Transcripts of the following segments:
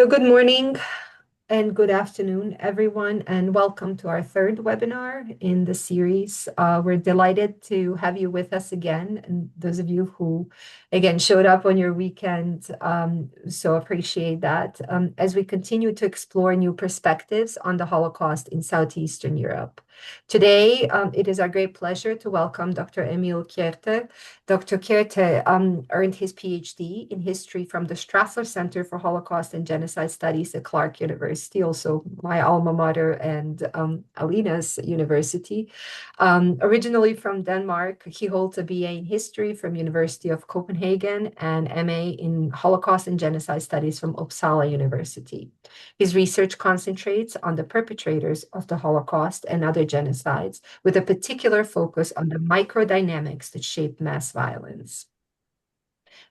Good morning and good afternoon, everyone, and welcome to our third webinar in the series. We're delighted to have you with us again, and those of you who, again, showed up on your weekend, so appreciate that, as we continue to explore new perspectives on the Holocaust in Southeastern Europe. Today, it is our great pleasure to welcome Dr. Emil Kjerte. Dr. Kjerte earned his PhD in history from the Strassler Center for Holocaust and Genocide Studies at Clark University, also my alma mater and Alina's university. Originally from Denmark, he holds a BA in history from University of Copenhagen and MA in Holocaust and Genocide Studies from Uppsala University. His research concentrates on the perpetrators of the Holocaust and other genocides, with a particular focus on the microdynamics that shape mass violence.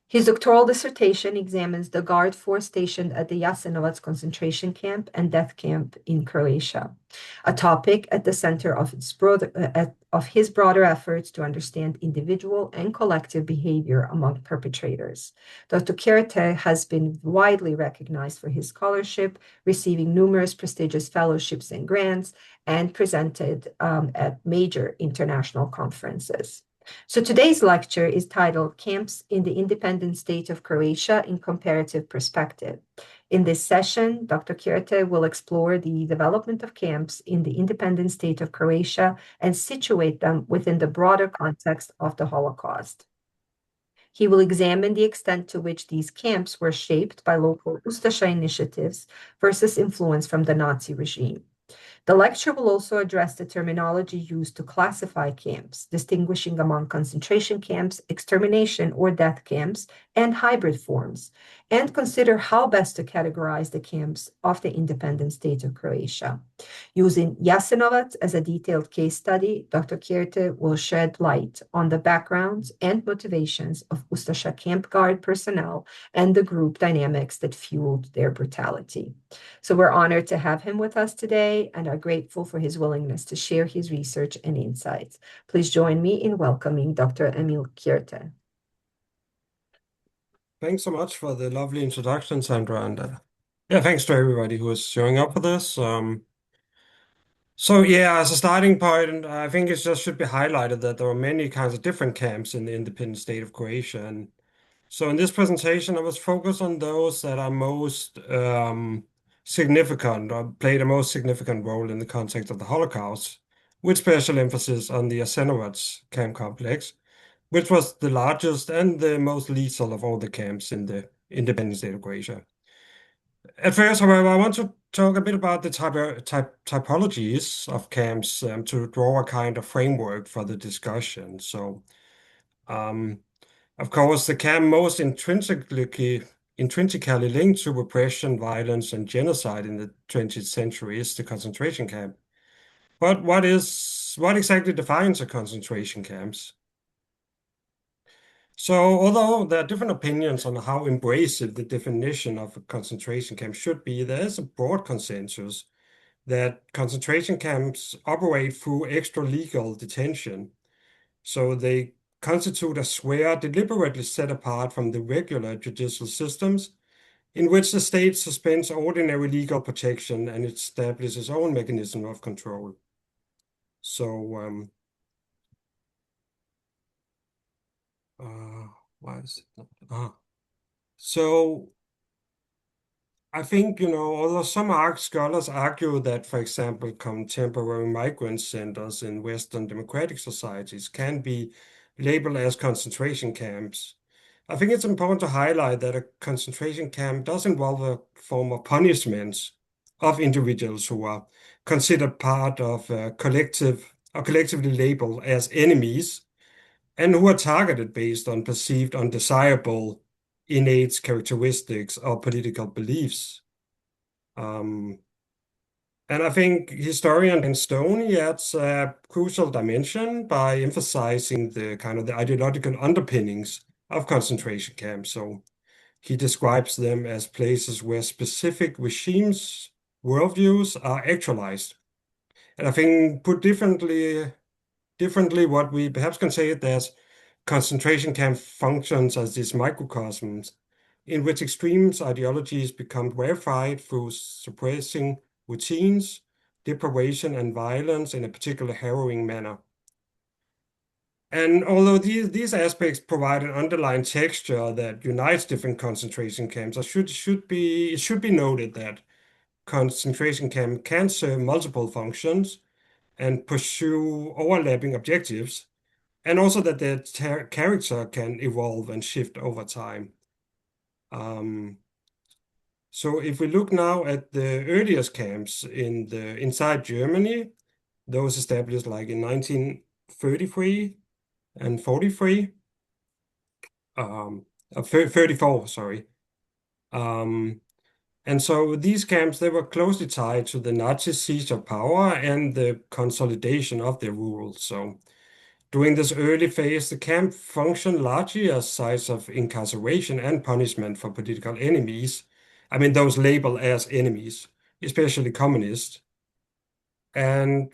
His doctoral dissertation examines the Guard force stationed at the Jasenovac concentration camp and death camp in Croatia, a topic at the center of his broader efforts to understand individual and collective behavior among perpetrators. Dr. Kjerte has been widely recognized for his scholarship, receiving numerous prestigious fellowships and grants, and presented at major international conferences. So today's lecture is titled Camps in the Independent State of Croatia in Comparative Perspective. In this session, Dr. Kjerte will explore the development of camps in the independent state of Croatia and situate them within the broader context of the Holocaust. He will examine the extent to which these camps were shaped by local Ustasha initiatives versus influence from the Nazi regime. The lecture will also address the terminology used to classify camps, distinguishing among concentration camps, extermination or death camps, and hybrid forms, and consider how best to categorize the camps of the independent state of Croatia. Using Jasenovac as a detailed case study, Dr. Kjerte will shed light on the backgrounds and motivations of Ustasha camp guard personnel and the group dynamics that fueled their brutality. So we're honored to have him with us today and are grateful for his willingness to share his research and insights. Please join me in welcoming Dr. Emil Kjerte. Thanks so much for the lovely introduction, Sandra, and yeah, thanks to everybody who is showing up for this. As a starting point, I think it just should be highlighted that there are many kinds of different camps in the independent state of Croatia. And so in this presentation, I was focused on those that are most significant or play the most significant role in the context of the Holocaust, with special emphasis on the Jasenovac camp complex, which was the largest and the most lethal of all the camps in the independent state of Croatia. At first, however, I want to talk a bit about the typologies of camps to draw a kind of framework for the discussion. Um, of course, the camp most intrinsically linked to repression, violence, and genocide in the 20th century is the concentration camp. But what exactly defines a concentration camps? So, although there are different opinions on how embracive the definition of a concentration camp should be, there is a broad consensus that concentration camps operate through extra-legal detention. So they constitute a sphere deliberately set apart from the regular judicial systems in which the state suspends ordinary legal protection and establishes its own mechanism of control. So, why is it not? So I think, although some scholars argue that, for example, contemporary migrant centers in Western democratic societies can be labeled as concentration camps, I think it's important to highlight that a concentration camp does involve a form of punishment of individuals who are considered part of a collective or collectively labeled as enemies and who are targeted based on perceived undesirable innate characteristics or political beliefs. And I think historian Stone adds a crucial dimension by emphasizing the ideological underpinnings of concentration camps. So he describes them as places where specific regimes' worldviews are actualized. And I think put differently, what we perhaps can say is that concentration camp functions as these microcosms in which extreme ideologies become verified through suppressing routines, deprivation, and violence in a particular harrowing manner. And although these aspects provide an underlying texture that unites different concentration camps, it should be noted that concentration camp can serve multiple functions and pursue overlapping objectives, and also that their character can evolve and shift over time. Um, so if we look now at the earliest camps inside Germany, those established like in 1933 and 43, 34, sorry. Um, and so these camps, they were closely tied to the Nazi siege of power and the consolidation of their rule. So during this early phase, the camp functioned largely as sites of incarceration and punishment for political enemies. I mean, those labeled as enemies, especially communists. And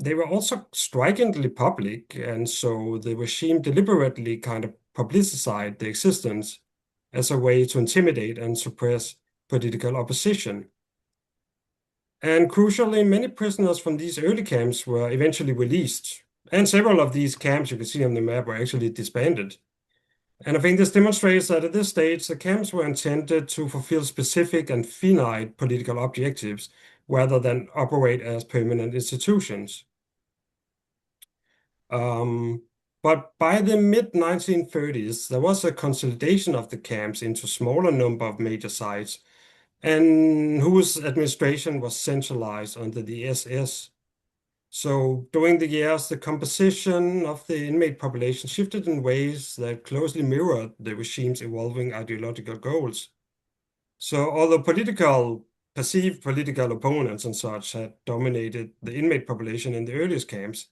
they were also strikingly public, and so the regime deliberately kind of publicized the existence as a way to intimidate and suppress political opposition. And crucially, many prisoners from these early camps were eventually released. And several of these camps you can see on the map were actually disbanded. And I think this demonstrates that at this stage, the camps were intended to fulfill specific and finite political objectives rather than operate as permanent institutions. Um, but by the mid-1930s, there was a consolidation of the camps into smaller number of major sites, and whose administration was centralized under the SS. So during the years, the composition of the inmate population shifted in ways that closely mirrored the regime's evolving ideological goals. So although perceived political opponents and such had dominated the inmate population in the earliest camps,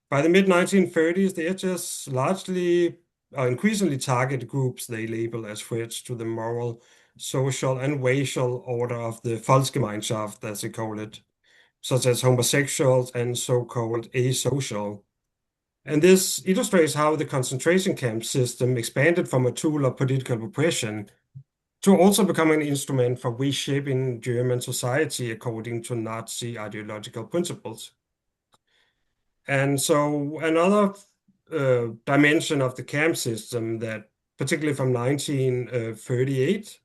by the mid-1930s, the SS largely increasingly target groups they label as threats to the moral, social, and racial order of the Volksgemeinschaft, as they call it, such as homosexuals and so-called asocial. And this illustrates how the concentration camp system expanded from a tool of political repression to also become an instrument for reshaping German society according to Nazi ideological principles. And so another dimension of the camp system that, particularly from 1938,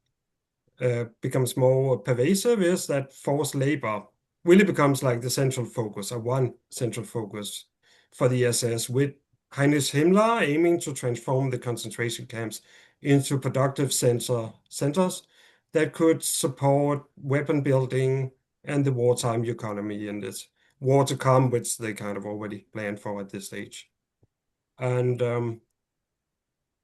becomes more pervasive is that forced labor really becomes like the central focus, or one central focus for the SS, with Heinrich Himmler aiming to transform the concentration camps into productive centers that could support weapon building and the wartime economy in this war to come, which they kind of already planned for at this stage. And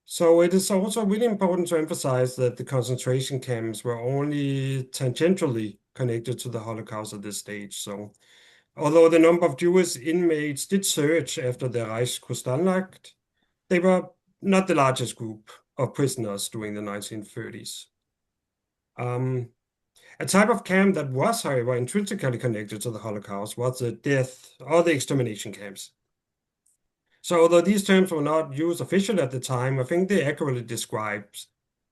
so it is also really important to emphasize that the concentration camps were only tangentially connected to the Holocaust at this stage. So although the number of Jewish inmates did surge after the Reichskristallnacht, they were not the largest group of prisoners during the 1930s. Um, a type of camp that was, however, intrinsically connected to the Holocaust was the death or the extermination camps. So although these terms were not used officially at the time, I think they accurately describes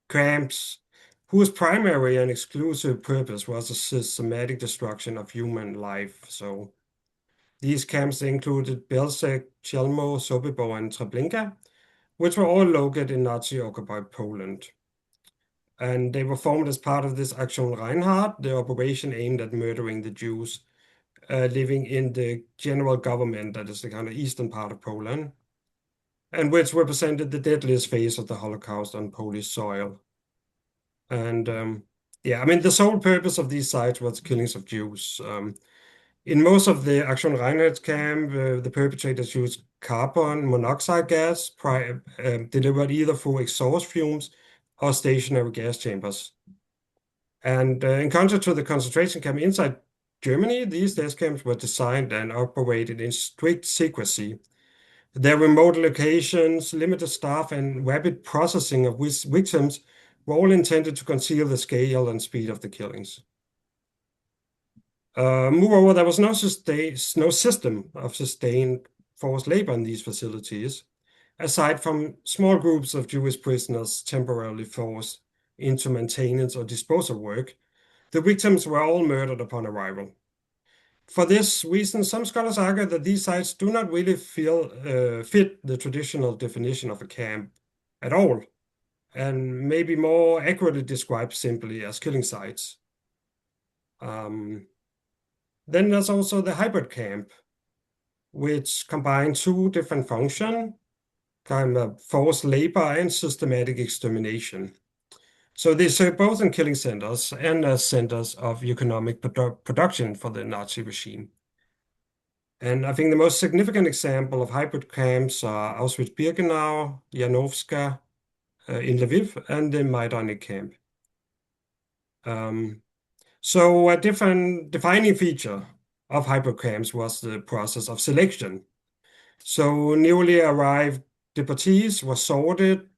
camps whose primary and exclusive purpose was the systematic destruction of human life. So these camps included Belzec, Chelmo, Sobibor, and Treblinka, which were all located in Nazi-occupied Poland. And they were formed as part of this Aktion Reinhardt, the operation aimed at murdering the Jews living in the general government, that is the kind of eastern part of Poland, and which represented the deadliest phase of the Holocaust on Polish soil. And yeah, I mean, the sole purpose of these sites was killings of Jews. In most of the Aktion Reinhardt camp, the perpetrators used carbon monoxide gas delivered either through exhaust fumes or stationary gas chambers. And in contrast to the concentration camp inside Germany, these death camps were designed and operated in strict secrecy. Their remote locations, limited staff, and rapid processing of victims were all intended to conceal the scale and speed of the killings. Moreover, there was no system of sustained forced labor in these facilities, aside from small groups of Jewish prisoners temporarily forced into maintenance or disposal work, the victims were all murdered upon arrival. For this reason, some scholars argue that these sites do not really fit the traditional definition of a camp at all, and maybe more accurately described simply as killing sites. Um, then there's also the hybrid camp, which combine two different functions, kind of forced labor and systematic extermination. So they serve both in killing centers and as centers of economic production for the Nazi regime. And I think the most significant example of hybrid camps are Auschwitz-Birkenau, Janovska in Lviv, and the Majdanek camp. Um, so a different defining feature of hybrid camps was the process of selection. So newly arrived deportees were sorted,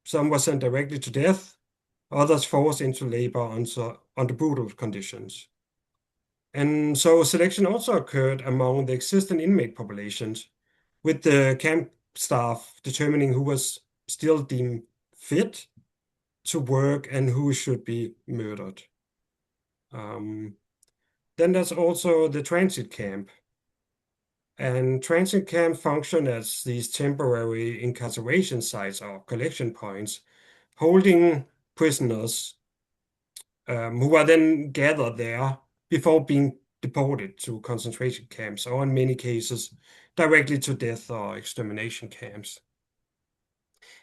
some were sent directly to death, others forced into labor under brutal conditions. And so selection also occurred among the existing inmate populations, with the camp staff determining who was still deemed fit to work and who should be murdered. Um, then there's also the transit camp. And transit camp function as these temporary incarceration sites or collection points, holding prisoners who are then gathered there before being deported to concentration camps, or in many cases, directly to death or extermination camps.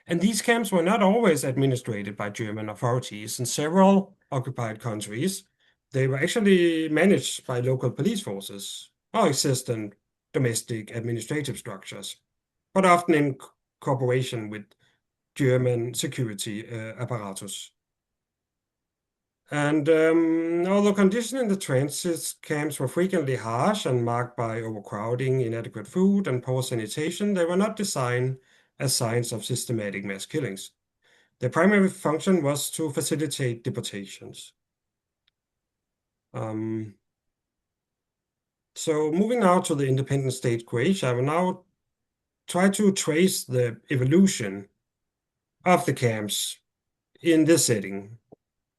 And these camps were not always administered by German authorities. In several occupied countries, they were actually managed by local police forces or existing domestic administrative structures, but often in cooperation with German security apparatus. And although conditions in the transit camps were frequently harsh and marked by overcrowding, inadequate food, and poor sanitation, they were not designed as signs of systematic mass killings. Their primary function was to facilitate deportations. Um, so moving now to the independent state Croatia, I will now try to trace the evolution of the camps in this setting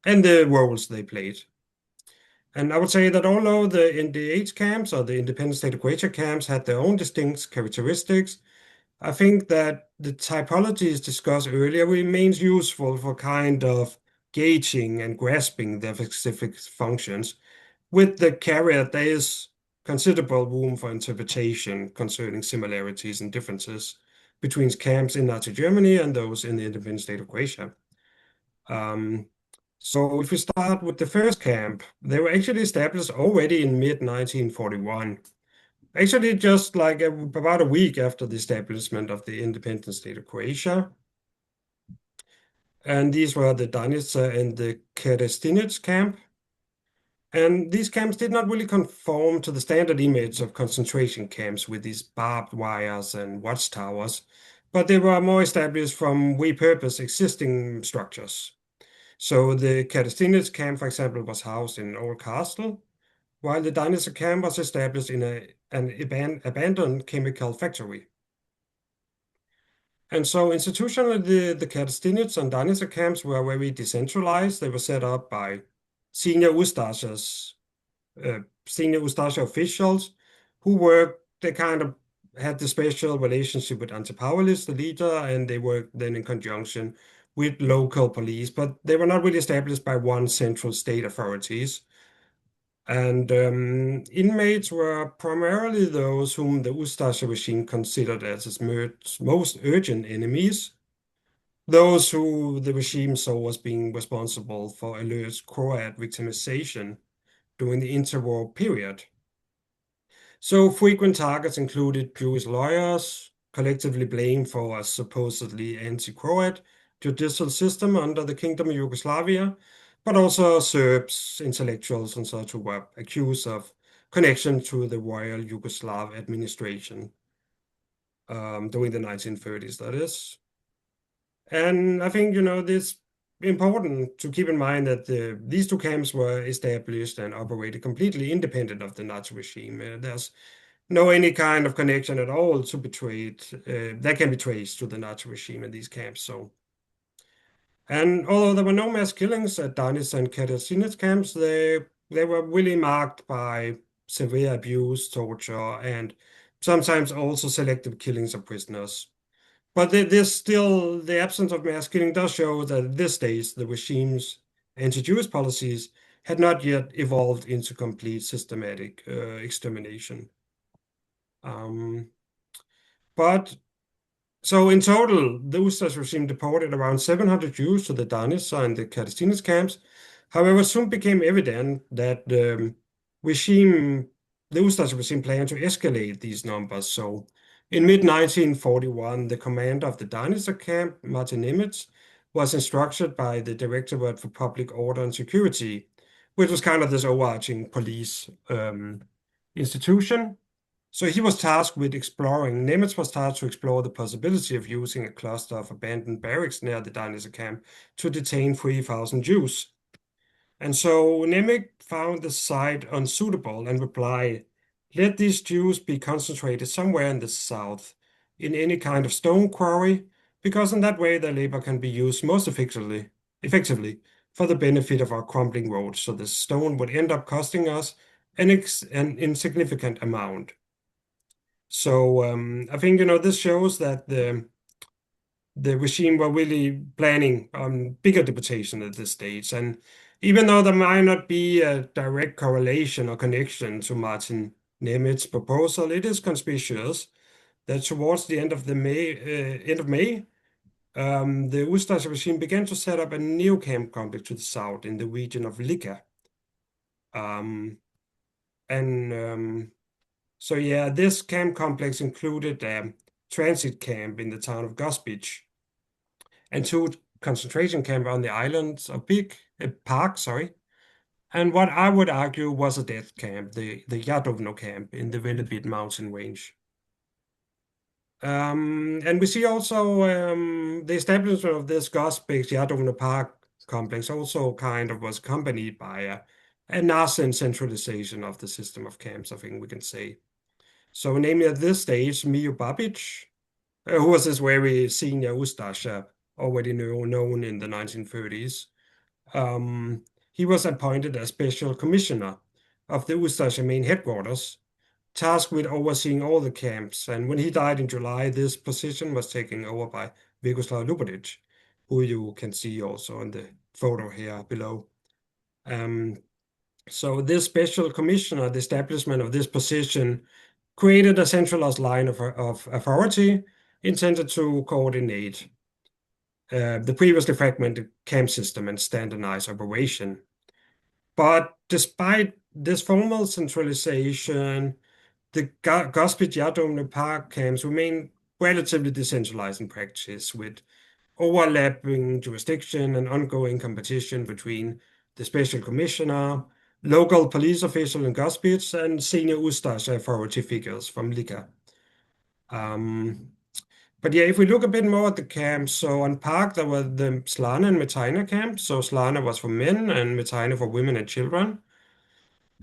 and the roles they played. And I would say that although the NDH camps or the Independent State of Croatia camps had their own distinct characteristics, I think that the typologies discussed earlier remains useful for kind of gauging and grasping their specific functions, with the caveat there is considerable room for interpretation concerning similarities and differences between camps in Nazi Germany and those in the Independent State of Croatia. Um, so if we start with the first camp, they were actually established already in mid-1941. Actually, just like about a week after the establishment of the independent state of Croatia. And these were the Danica and the Kerestinec camp. And these camps did not really conform to the standard image of concentration camps with these barbed wires and watchtowers, but they were more established from repurposed existing structures. So the Kerestinec camp, for example, was housed in an old castle, while the Danica camp was established in an abandoned chemical factory. And so institutionally, the Kjerte and Danica camps were very decentralized. They were set up by senior Ustasjas, senior Ustasja officials who worked, they kind of had the special relationship with Antipowelis, the leader, and they worked then in conjunction with local police, but they were not really established by one central state authorities. And inmates were primarily those whom the Ustasja regime considered as its most urgent enemies, those who the regime saw as being responsible for alleged Croat victimization during the interwar period. So frequent targets included Jewish lawyers, collectively blamed for a supposedly anti-Croat judicial system under the Kingdom of Yugoslavia, but also Serbs, intellectuals, and such who were accused of connection to the Royal Yugoslav administration during the 1930s, that is. And I think, this important to keep in mind that these two camps were established and operated completely independent of the Nazi regime. There's no any kind of connection at all to that can be traced to the Nazi regime in these camps. So And although there were no mass killings at Danis and Kjerte camps, they were really marked by severe abuse, torture, and sometimes also selective killings of prisoners. But this still, the absence of mass killing does show that at this stage, the regime's anti-Jewish policies had not yet evolved into complete systematic extermination. Um, but So in total, the Ustash regime deported around 700 Jews to the Danis and the Kardashinas camps. However, soon became evident that regime, the Ustash regime planned to escalate these numbers. So in mid-1941, the commander of the Danis camp, Martin Nimitz, was instructed by the Directorate for Public Order and Security, which was kind of this overarching police institution. So he was tasked with exploring, Nemitz was tasked to explore the possibility of using a cluster of abandoned barracks near the Danische camp to detain 3,000 Jews. And so Nemec found the site unsuitable and replied, let these Jews be concentrated somewhere in the south, in any kind of stone quarry, because in that way their labor can be used most effectively for the benefit of our crumbling roads. So the stone would end up costing us an insignificant amount. So I think this shows that the regime were really planning on bigger deportation at this stage. And even though there might not be a direct correlation or connection to Martin Nemitz's proposal, it is conspicuous that towards the end of May, the Ustash regime began to set up a new camp complex to the south in the region of Lika. Um, and So yeah, this camp complex included a transit camp in the town of Gospic and two concentration camps on the islands of Park, sorry, and what I would argue was a death camp, the Jadovno camp in the Velebit mountain range. And we see also the establishment of this Gospic Jadovno Park complex also kind of was accompanied by a nascent centralization of the system of camps, I think we can say. So, namely at this stage, Mio Babic, who was this very senior Ustasha, already known in the 1930s, um, he was appointed as special commissioner of the Ustasha main headquarters, tasked with overseeing all the camps. And when he died in July, this position was taken over by Vegoslav Lubodic, who you can see also in the photo here below. Um, so this special commissioner, the establishment of this position, created a centralized line of authority intended to coordinate the previously fragmented camp system and standardize operation. But despite this formal centralization, the Gospel Yadom Park camps remain relatively decentralized in practice, with overlapping jurisdiction and ongoing competition between the special commissioner, local police official in Gospic, and senior Ustash authority figures from Liga. But yeah, if we look a bit more at the camps, so on Park there were the Slana and Metaina camps. So Slana was for men and Metaina for women and children.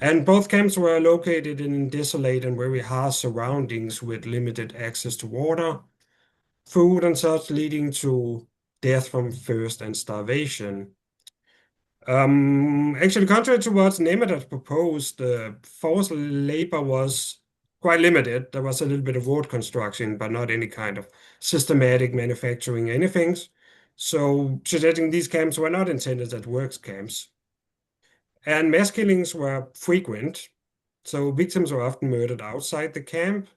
And both camps were located in desolate and very harsh surroundings with limited access to water, food, and such, leading to death from thirst and starvation. Actually, contrary to what Nemeth had proposed, forced labor was quite limited. There was a little bit of road construction, but not any kind of systematic manufacturing anything. So, suggesting these camps were not intended as works camps. And mass killings were frequent. So, victims were often murdered outside the camp,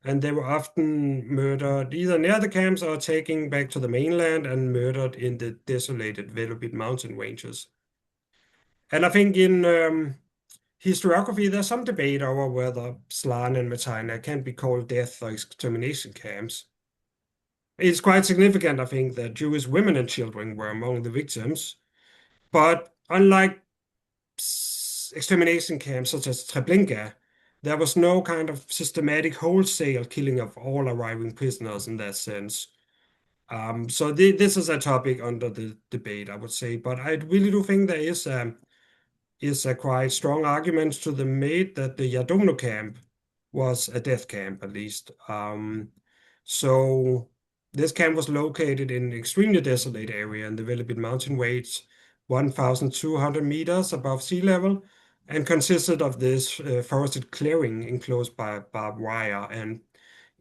and they were often murdered either near the camps or taken back to the mainland and murdered in the desolated Velebit mountain ranges. And I think in historiography, there's some debate over whether Slan and Metaina can be called death or extermination camps. It's quite significant, I think, that Jewish women and children were among the victims. But unlike extermination camps such as Treblinka, there was no kind of systematic wholesale killing of all arriving prisoners in that sense. So this is a topic under the debate, I would say. But I really do think there is a quite strong argument to the made that the Yadomno camp was a death camp, at least. So This camp was located in an extremely desolate area in the Velebit mountain range, 1,200 meters above sea level, and consisted of this forested clearing enclosed by barbed wire. And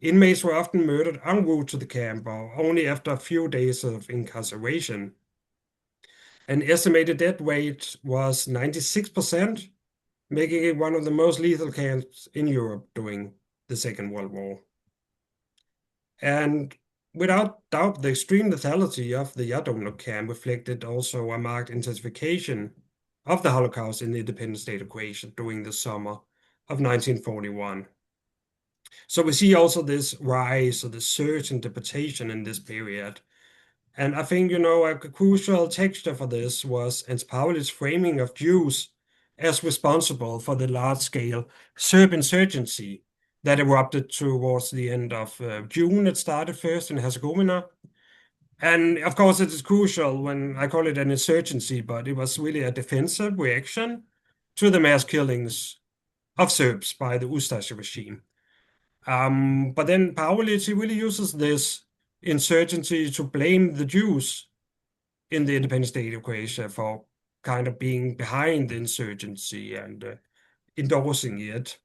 inmates were often murdered en route to the camp or only after a few days of incarceration. An estimated death rate was 96%, making it one of the most lethal camps in Europe during the Second World War. And without doubt, the extreme lethality of the Yadomno camp reflected also a marked intensification of the Holocaust in the independent state of Croatia during the summer of 1941. So we see also this rise of the search and deportation in this period. And I think, a crucial texture for this was Ernst Pauli's framing of Jews as responsible for the large-scale Serb insurgency that erupted towards the end of June. It started first in Herzegovina. And of course, it is crucial when I call it an insurgency, but it was really a defensive reaction to the mass killings of Serbs by the Ustash regime. But then Paulic, he really uses this insurgency to blame the Jews in the independent state of Croatia for kind of being behind the insurgency and endorsing it.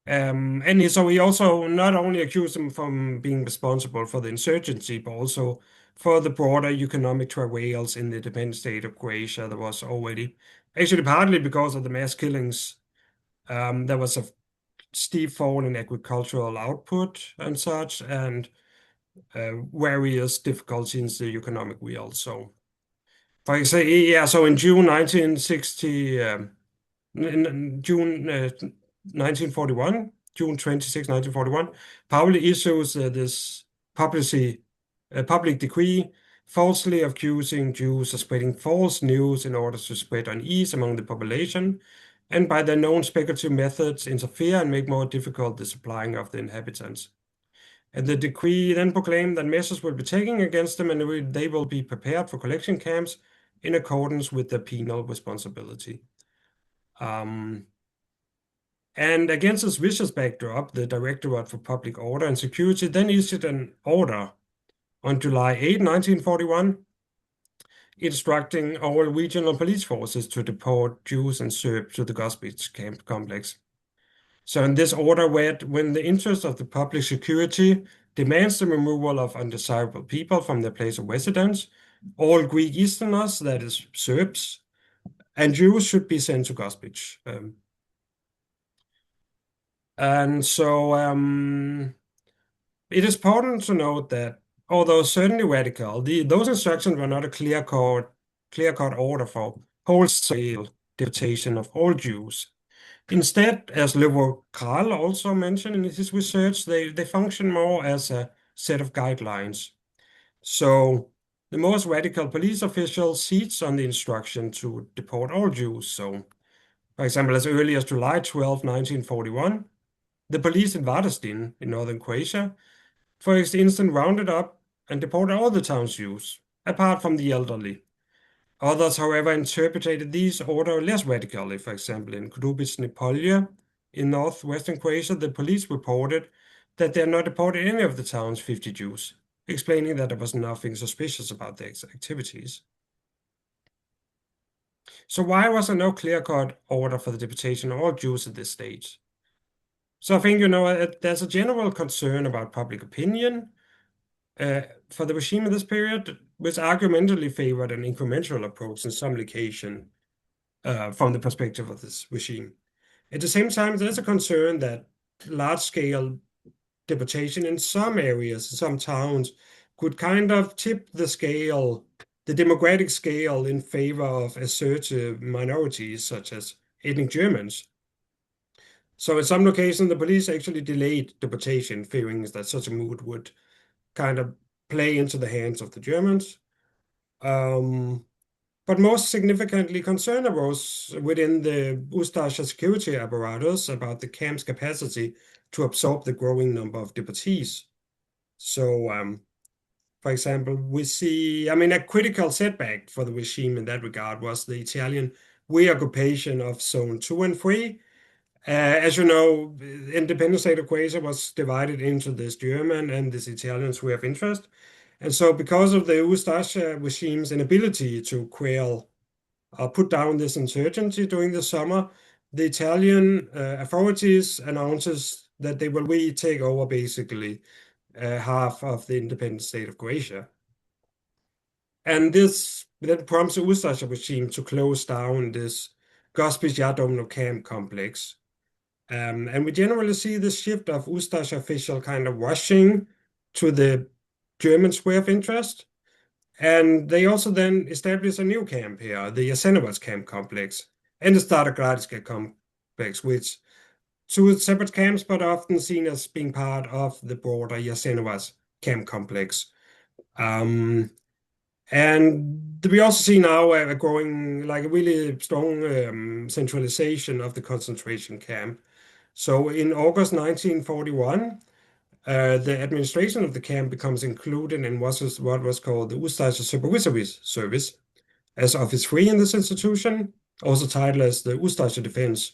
So he also not only accused them from being responsible for the insurgency, but also for the broader economic travails in the independent state of Croatia. There was already, actually partly because of the mass killings, there was a steep fall in agricultural output and such, and various difficulties in the economic real. So, for example, yeah, so in June 1960, in June 1941, June 26, 1941, Pauli issues this public decree falsely accusing Jews of spreading false news in order to spread unease among the population, and by their known speculative methods interfere and make more difficult the supplying of the inhabitants. And the decree then proclaimed that measures will be taken against them and they will be prepared for collection camps in accordance with their penal responsibility. And against this vicious backdrop, the Directorate for Public Order and Security then issued an order on July 8, 1941, instructing all regional police forces to deport Jews and Serbs to the Gospic camp complex. So in this order read, when the interest of the public security demands the removal of undesirable people from their place of residence, all Greek Easterners, that is Serbs, and Jews should be sent to Gospic. And so it is important to note that although certainly radical, those instructions were not a clear-cut order for wholesale deportation of all Jews. Instead, as Levo Kral also mentioned in his research, they function more as a set of guidelines. So the most radical police official seats on the instruction to deport all Jews. So, for example, as early as July 12, 1941, the police in Vardastin in northern Croatia, for instance, rounded up and deported all the town's Jews, apart from the elderly. Others, however, interpreted these orders less radically. For example, in Krubic in northwestern Croatia, the police reported that they had not deported any of the town's 50 Jews, explaining that there was nothing suspicious about their activities. So why was there no clear-cut order for the deportation of all Jews at this stage? So I think, there's a general concern about public opinion for the regime in this period, which argumentally favored an incremental approach in some location from the perspective of this regime. At the same time, there's a concern that large-scale deportation in some areas, in some towns, could kind of tip the scale, the democratic scale, in favor of assertive minorities such as ethnic Germans. So in some locations, the police actually delayed deportation, fearing that such a mood would kind of play into the hands of the Germans. But most significantly, concern arose within the Ustasha security apparatus about the camp's capacity to absorb the growing number of deportees. So, for example, we see, a critical setback for the regime in that regard was the Italian reoccupation of Zone 2 and 3, As you know, the independent state of Croatia was divided into this German and this Italian sphere of interest. And so, because of the Ustasha regime's inability to quell put down this insurgency during the summer, the Italian authorities announces that they will retake over basically half of the independent state of Croatia. And this then prompts the Ustasha regime to close down this Gospić camp complex. And we generally see this shift of Ustash official kind of rushing to the German sphere of interest. And they also then establish a new camp here, the Jasenovac camp complex, and the Stara complex, which two separate camps, but often seen as being part of the broader Jasenovac camp complex. Um, and we also see now a growing, like a really strong centralization of the concentration camp. So in August 1941, the administration of the camp becomes included in what was called the Ustaša Supervisory Service as Office 3 in this institution, also titled as the Ustaša Defense,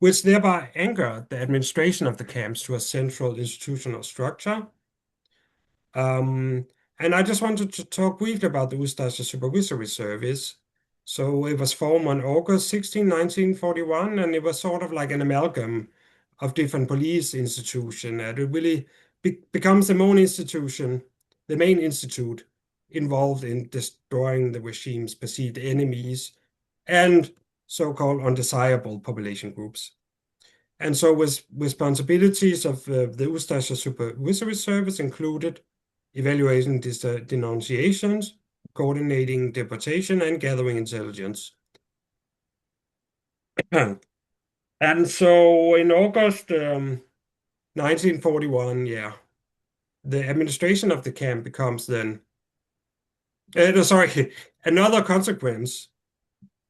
which thereby anchored the administration of the camps to a central institutional structure. Um, and I just wanted to talk briefly about the Ustaša Supervisory Service. So it was formed on August 16, 1941, and it was sort of like an amalgam of different police institutions. And it really becomes the main institute involved in destroying the regime's perceived enemies and so-called undesirable population groups. And so with responsibilities of the Ustasha Supervisory Service included evaluating denunciations, coordinating deportation, and gathering intelligence. And so in August 1941, yeah, the administration of the camp becomes then, no, sorry, another consequence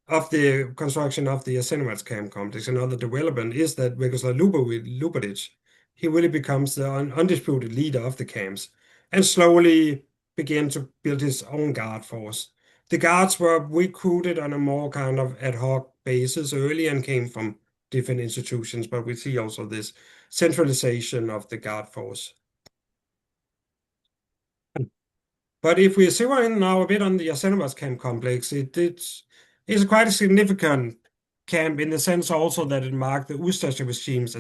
of the construction of the Jasenovac camp complex, another development is that Vekoslav Lubodic, he really becomes the undisputed leader of the camps and slowly began to build his own guard force. The guards were recruited on a more kind of ad hoc basis early and came from different institutions, but we see also this centralization of the guard force. But if we zero in now a bit on the Jasenovac camp complex, it's quite a significant camp in the sense also that it marked the Ustashi regime's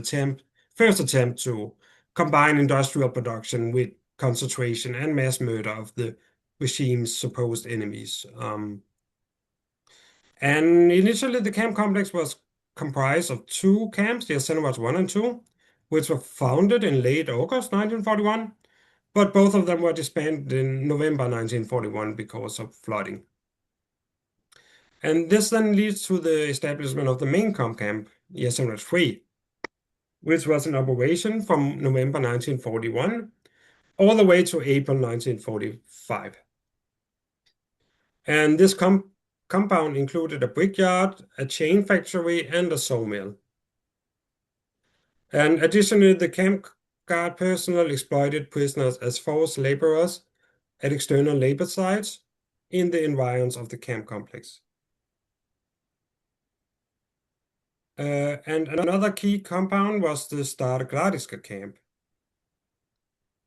first attempt to combine industrial production with concentration and mass murder of the regime's supposed enemies. And initially, the camp complex was comprised of two camps, the Jasenovac 1 and 2, which were founded in late August 1941, but both of them were disbanded in November 1941 because of flooding. And this then leads to the establishment of the main camp, Jasenovac 3, which was in operation from November 1941 all the way to April 1945. And this compound included a brickyard, a chain factory, and a sawmill. And additionally, the camp guard personnel exploited prisoners as forced laborers at external labor sites in the environs of the camp complex. And another key compound was the Stara camp.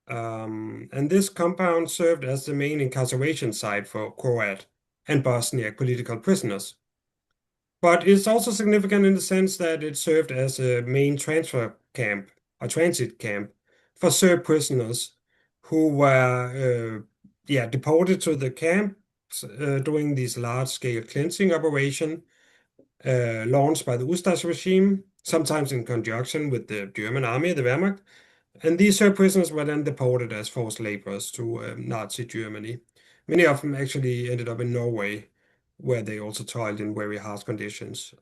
And this compound served as the main incarceration site for Croat and Bosniak political prisoners. But it's also significant in the sense that it served as a main transfer camp, a transit camp for Serb prisoners who were deported to the camps during this large-scale cleansing operation launched by the Ustash regime, sometimes in conjunction with the German army, the Wehrmacht. And these Serb prisoners were then deported as forced laborers to Nazi Germany. Many of them actually ended up in Norway, where they also toiled in very harsh conditions.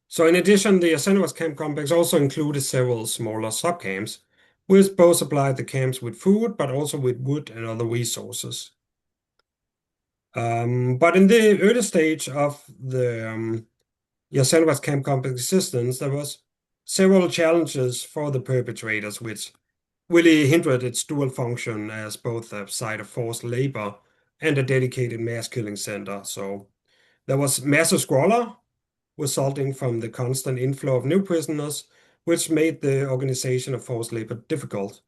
So in addition, the Jasenovac camp complex also included several smaller sub-camps, which both supplied the camps with food, but also with wood and other resources. But in the early stage of the Jasenovac camp complex existence, there was several challenges for the perpetrators, which really hindered its dual function as both a site of forced labor and a dedicated mass killing center. So there was massive squalor, resulting from the constant inflow of new prisoners, which made the organization of forced labor difficult.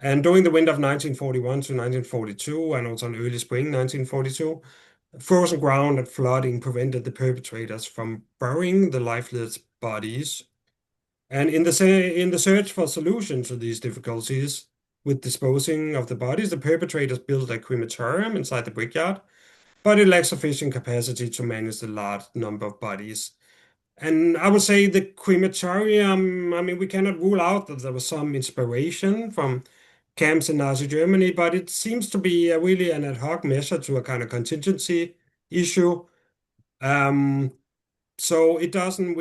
And during the winter of 1941 to 1942, and also in early spring 1942, frozen ground and flooding prevented the perpetrators from burying the lifeless bodies. And in the search for solution to these difficulties with disposing of the bodies, the perpetrators built a crematorium inside the brickyard, but it lacks sufficient capacity to manage the large number of bodies. And I would say the crematorium, I mean, we cannot rule out that there was some inspiration from camps in Nazi Germany, but it seems to be really an ad hoc measure to a kind of contingency issue. Um, so it doesn't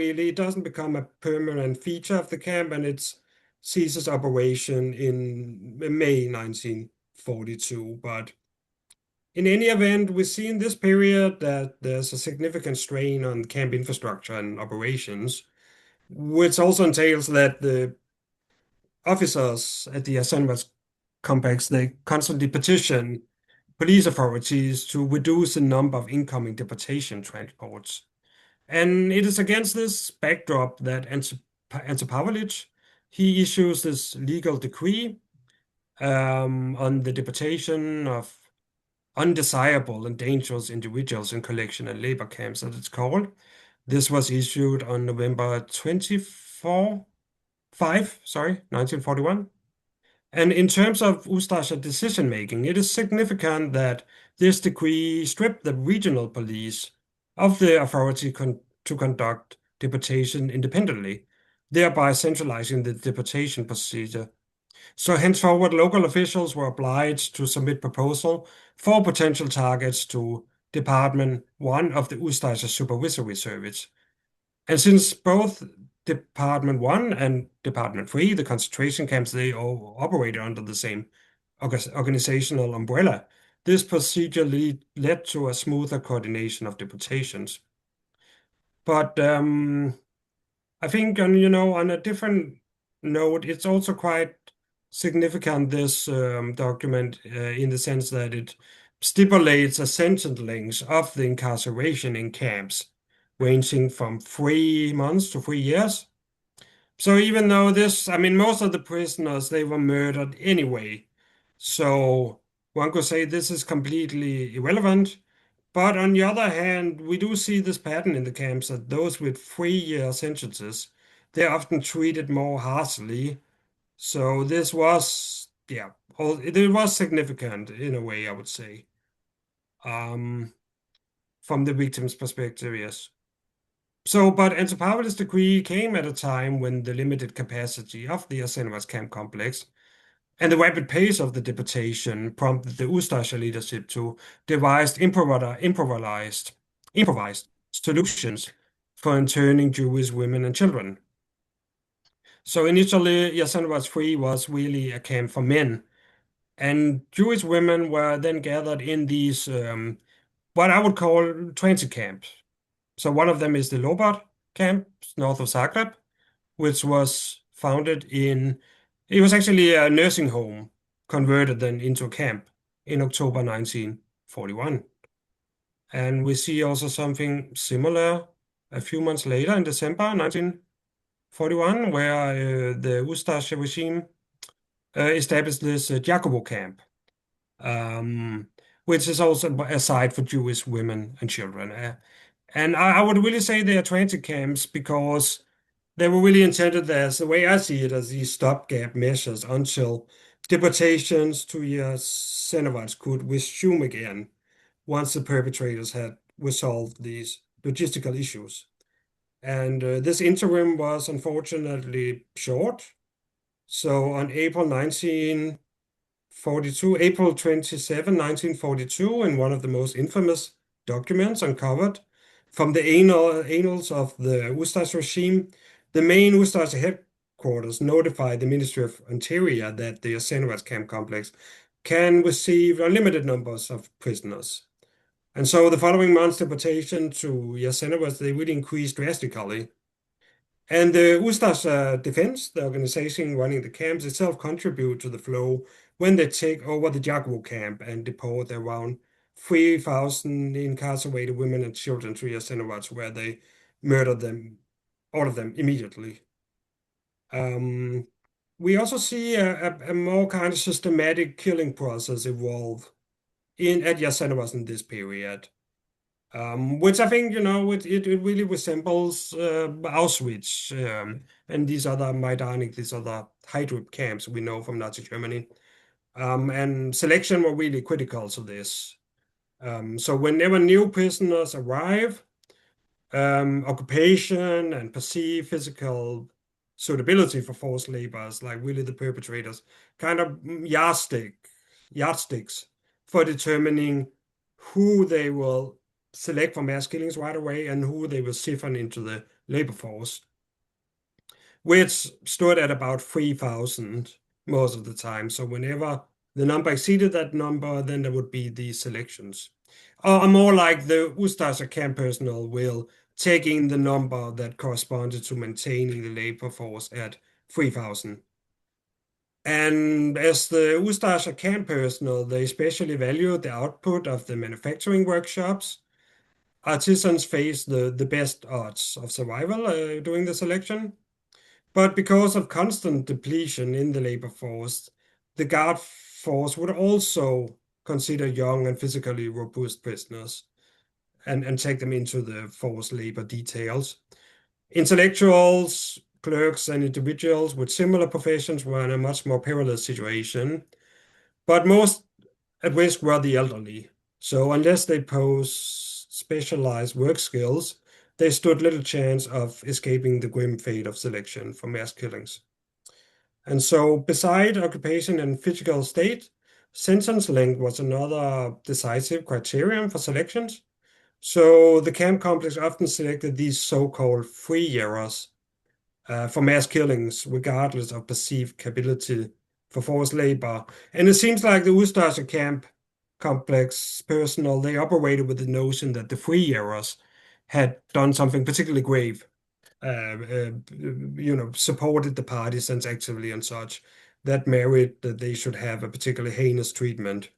become a permanent feature of the camp, and it ceases operation in May 1942. But in any event, we see in this period that there's a significant strain on camp infrastructure and operations, which also entails that the officers at the Assenwas complex, they constantly petition police authorities to reduce the number of incoming deportation transports. And it is against this backdrop that Ante Pavelic, he issues this legal decree on the deportation of undesirable and dangerous individuals in collection and labor camps, as it's called. This was issued on November 1941. And in terms of Ustasha decision making, it is significant that this decree stripped the regional police of the authority to conduct deportation independently, thereby centralizing the deportation procedure. So henceforward, local officials were obliged to submit proposal for potential targets to Department 1 of the Ustasha Supervisory Service. And since both Department 1 and Department 3, the concentration camps, they all operated under the same organizational umbrella, this procedure led to a smoother coordination of deportations. But I think on a different note, it's also quite significant, this document, in the sense that it stipulates a sentence length of the incarceration in camps ranging from 3 months to 3 years. So even though this, I mean, most of the prisoners, they were murdered anyway. So one could say this is completely irrelevant. But on the other hand, we do see this pattern in the camps that those with 3 year sentences, they're often treated more harshly. So this was, yeah, it was significant in a way, I would say, um, from the victim's perspective, yes. So, but Antipowers' decree came at a time when the limited capacity of the Asenovas camp complex and the rapid pace of the deportation prompted the Ustasha leadership to devise improvised solutions for interning Jewish women and children. So initially, Yasenovas 3 was really a camp for men, and Jewish women were then gathered in these, what I would call transit camps. So one of them is the Lobart camp north of Zagreb, which was it was actually a nursing home converted then into a camp in October 1941. And we see also something similar a few months later in December 1941, where the Ustashi regime established this Jacobo camp, um, which is also a site for Jewish women and children. And I would really say they are transit camps because they were really intended as, the way I see it, as these stopgap measures until deportations to years Cenobites could resume again once the perpetrators had resolved these logistical issues. And this interim was unfortunately short. So on April 27, 1942, in one of the most infamous documents uncovered from the annals of the Ustash regime, the main Ustash headquarters notified the Ministry of Interior that the Jasenovac camp complex can receive unlimited numbers of prisoners. And so the following month's deportation to Jasenovac, they really increased drastically. And the Ustash Defense, the organization running the camps itself, contribute to the flow when they take over the Jaguar camp and deport around 3,000 incarcerated women and children to Jasenovac, where they murder them, all of them immediately. Um, we also see a more kind of systematic killing process evolve in at Yasenovas in this period, which I think, it really resembles Auschwitz and these other Majdanek, these other Heydrich camps we know from Nazi Germany. And selection were really critical to this. So whenever new prisoners arrive, occupation and perceived physical suitability for forced labors, like really the perpetrators, kind of yardsticks for determining who they will select for mass killings right away and who they will siphon into the labor force, which stood at about 3,000 most of the time. So whenever the number exceeded that number, then there would be these selections. Or more like the Ustasha camp personnel will take in the number that corresponded to maintaining the labor force at 3,000. And as the Ustasha camp personnel, they especially valued the output of the manufacturing workshops. Artisans face the best odds of survival during the selection. But because of constant depletion in the labor force, the guard force would also consider young and physically robust prisoners and take them into the forced labor details. Intellectuals, clerks, and individuals with similar professions were in a much more perilous situation, but most at risk were the elderly. So, unless they posed specialized work skills, they stood little chance of escaping the grim fate of selection for mass killings. And so, beside occupation and physical state, sentence length was another decisive criterion for selections. So, the camp complex often selected these so-called free-yearers for mass killings, regardless of perceived capability for forced labor. And it seems like the Ustasha camp complex personnel, they operated with the notion that the free-yearers had done something particularly grave, supported the partisans actively and such, that merit that they should have a particularly heinous treatment.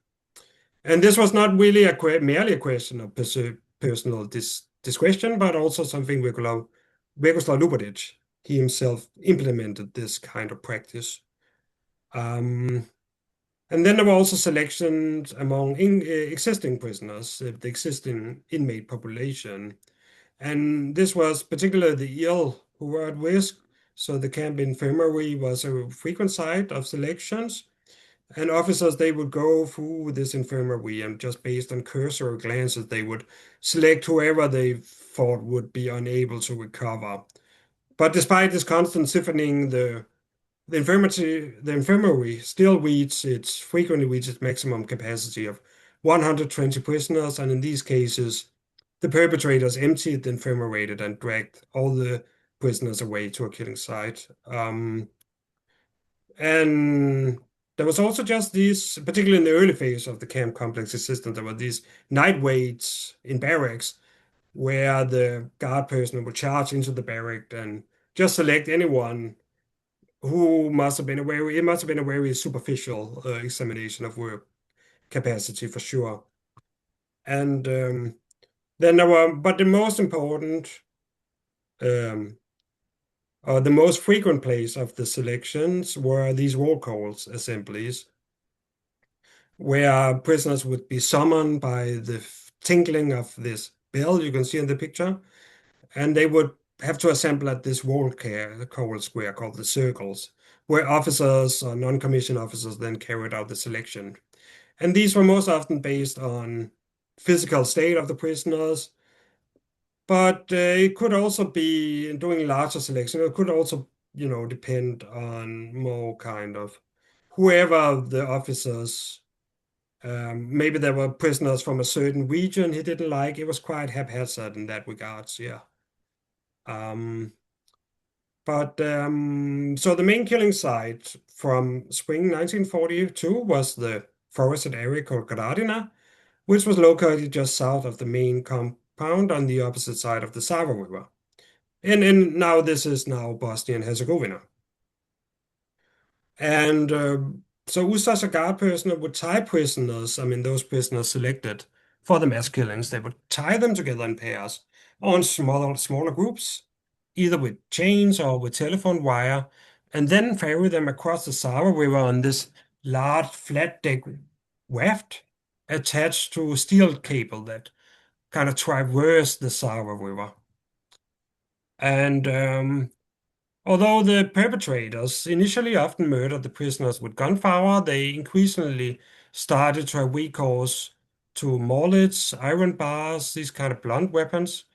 And this was not really merely a question of personal discretion, but also something Vekoslav Lubodic, he himself implemented this kind of practice. Um, and then there were also selections among existing prisoners, the existing inmate population. And this was particularly the ill who were at risk. So the camp infirmary was a frequent site of selections. And officers, they would go through this infirmary and just based on cursory glances, they would select whoever they thought would be unable to recover. But despite this constant siphoning, the infirmary still frequently reaches maximum capacity of 120 prisoners, and in these cases, the perpetrators emptied the infirmary and dragged all the prisoners away to a killing site. And there was also just these, particularly in the early phase of the camp complex existence, there were these night waits in barracks where the guard personnel would charge into the barrack and just select anyone who must have been it must have been a very superficial examination of work capacity for sure. And then there were, but the most important, um, or the most frequent place of the selections were these roll calls assemblies, where prisoners would be summoned by the tinkling of this bell you can see in the picture, and they would have to assemble at this call square called the circles, where officers or non-commissioned officers then carried out the selection. And these were most often based on physical state of the prisoners, but it could also be doing larger selection. It could also, depend on more kind of whoever the officers. Maybe there were prisoners from a certain region he didn't like. It was quite haphazard in that regards, yeah. Um, but so the main killing site from spring 1942 was the forested area called Gradina, which was located just south of the main compound on the opposite side of the Sava River. And now this is now Bosnia and Herzegovina. And so Ustaša guard personnel would tie prisoners, I mean those prisoners selected for the mass killings. They would tie them together in pairs or in smaller groups, either with chains or with telephone wire, and then ferry them across the Sava River on this large flat deck raft attached to a steel cable that kind of traversed the Sava River. And although the perpetrators initially often murdered the prisoners with gunfire, they increasingly started to have recourse to mallets, iron bars, these kind of blunt weapons,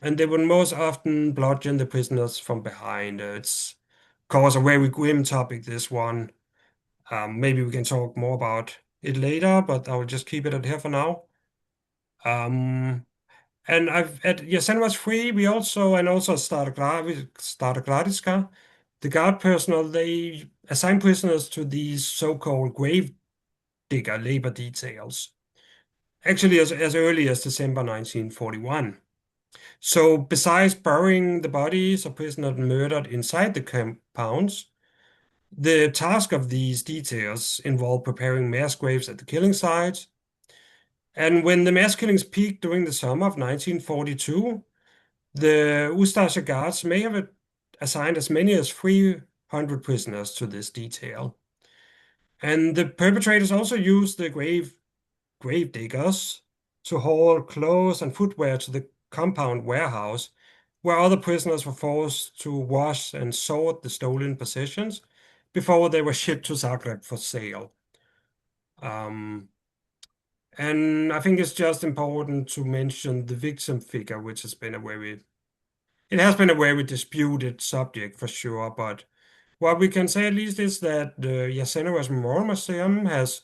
and they would most often bludgeon the prisoners from behind. It's, of course, a very grim topic, this one. Maybe we can talk more about it later, but I will just keep it at here for now. Um, and I've at Yasenwas Free, we also and also Starogradiska, the guard personnel, they assign prisoners to these so-called grave digger labor details. Actually, as early as December 1941. So, besides burying the bodies of prisoners murdered inside the compounds, the task of these details involved preparing mass graves at the killing sites. And when the mass killings peaked during the summer of 1942, the Ustasha guards may have assigned as many as 300 prisoners to this detail. And the perpetrators also used the grave diggers to haul clothes and footwear to the compound warehouse, where other prisoners were forced to wash and sort the stolen possessions before they were shipped to Zagreb for sale. Um, and I think it's just important to mention the victim figure, which has been a very disputed subject for sure. But what we can say at least is that the Yasenovas Memorial Museum has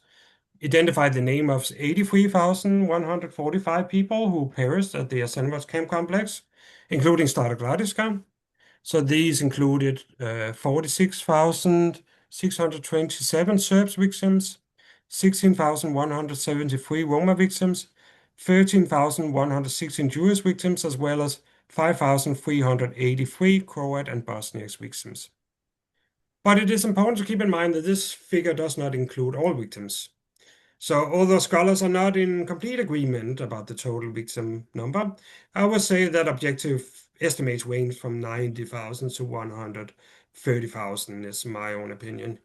identified the name of 83,145 people who perished at the Yasenovas camp complex, including Starogradiska. So these included 46,627 Serbs victims, 16,173 Roma victims, 13,116 Jewish victims, as well as 5,383 Croat and Bosniak victims. But it is important to keep in mind that this figure does not include all victims. So, although scholars are not in complete agreement about the total victim number, I would say that objective estimates range from 90,000 to 130,000 is my own opinion.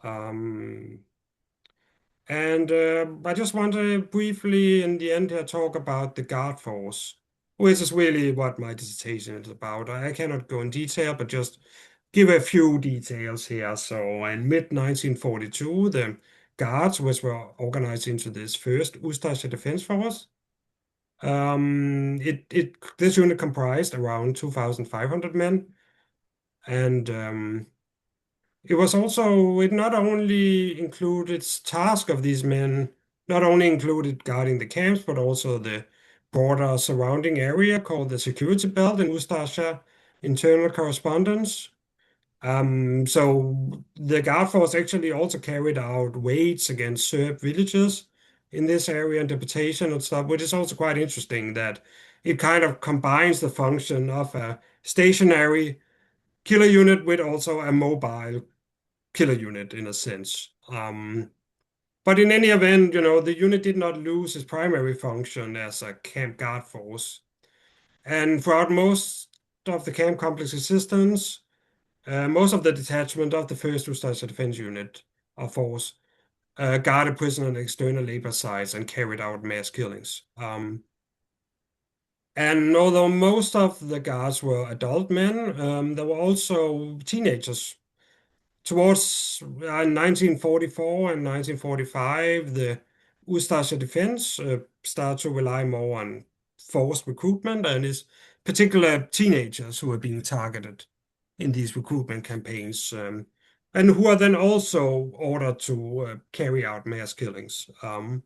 Um, and I just want to briefly, in the end, here, talk about the guard force, which is really what my dissertation is about. I cannot go in detail, but just give a few details here. So, in mid-1942, the guards, which were organized into this first Ustasha Defense Force, this unit comprised around 2,500 men, and it not only included its task of these men, not only included guarding the camps, but also the broader surrounding area called the security belt in Ustasha internal correspondence. So the guard force actually also carried out raids against Serb villages in this area, interpretation and stuff, which is also quite interesting that it kind of combines the function of a stationary killer unit with also a mobile killer unit in a sense. But in any event, the unit did not lose its primary function as a camp guard force. And throughout most of the camp complex existence, most of the detachment of the 1st Ustasha Defense Unit or force guarded prisoner and external labor sites and carried out mass killings. And although most of the guards were adult men, there were also teenagers. Towards 1944 and 1945, the Ustasha Defense started to rely more on forced recruitment, and it's particular teenagers who are being targeted in these recruitment campaigns, and who are then also ordered to carry out mass killings. Then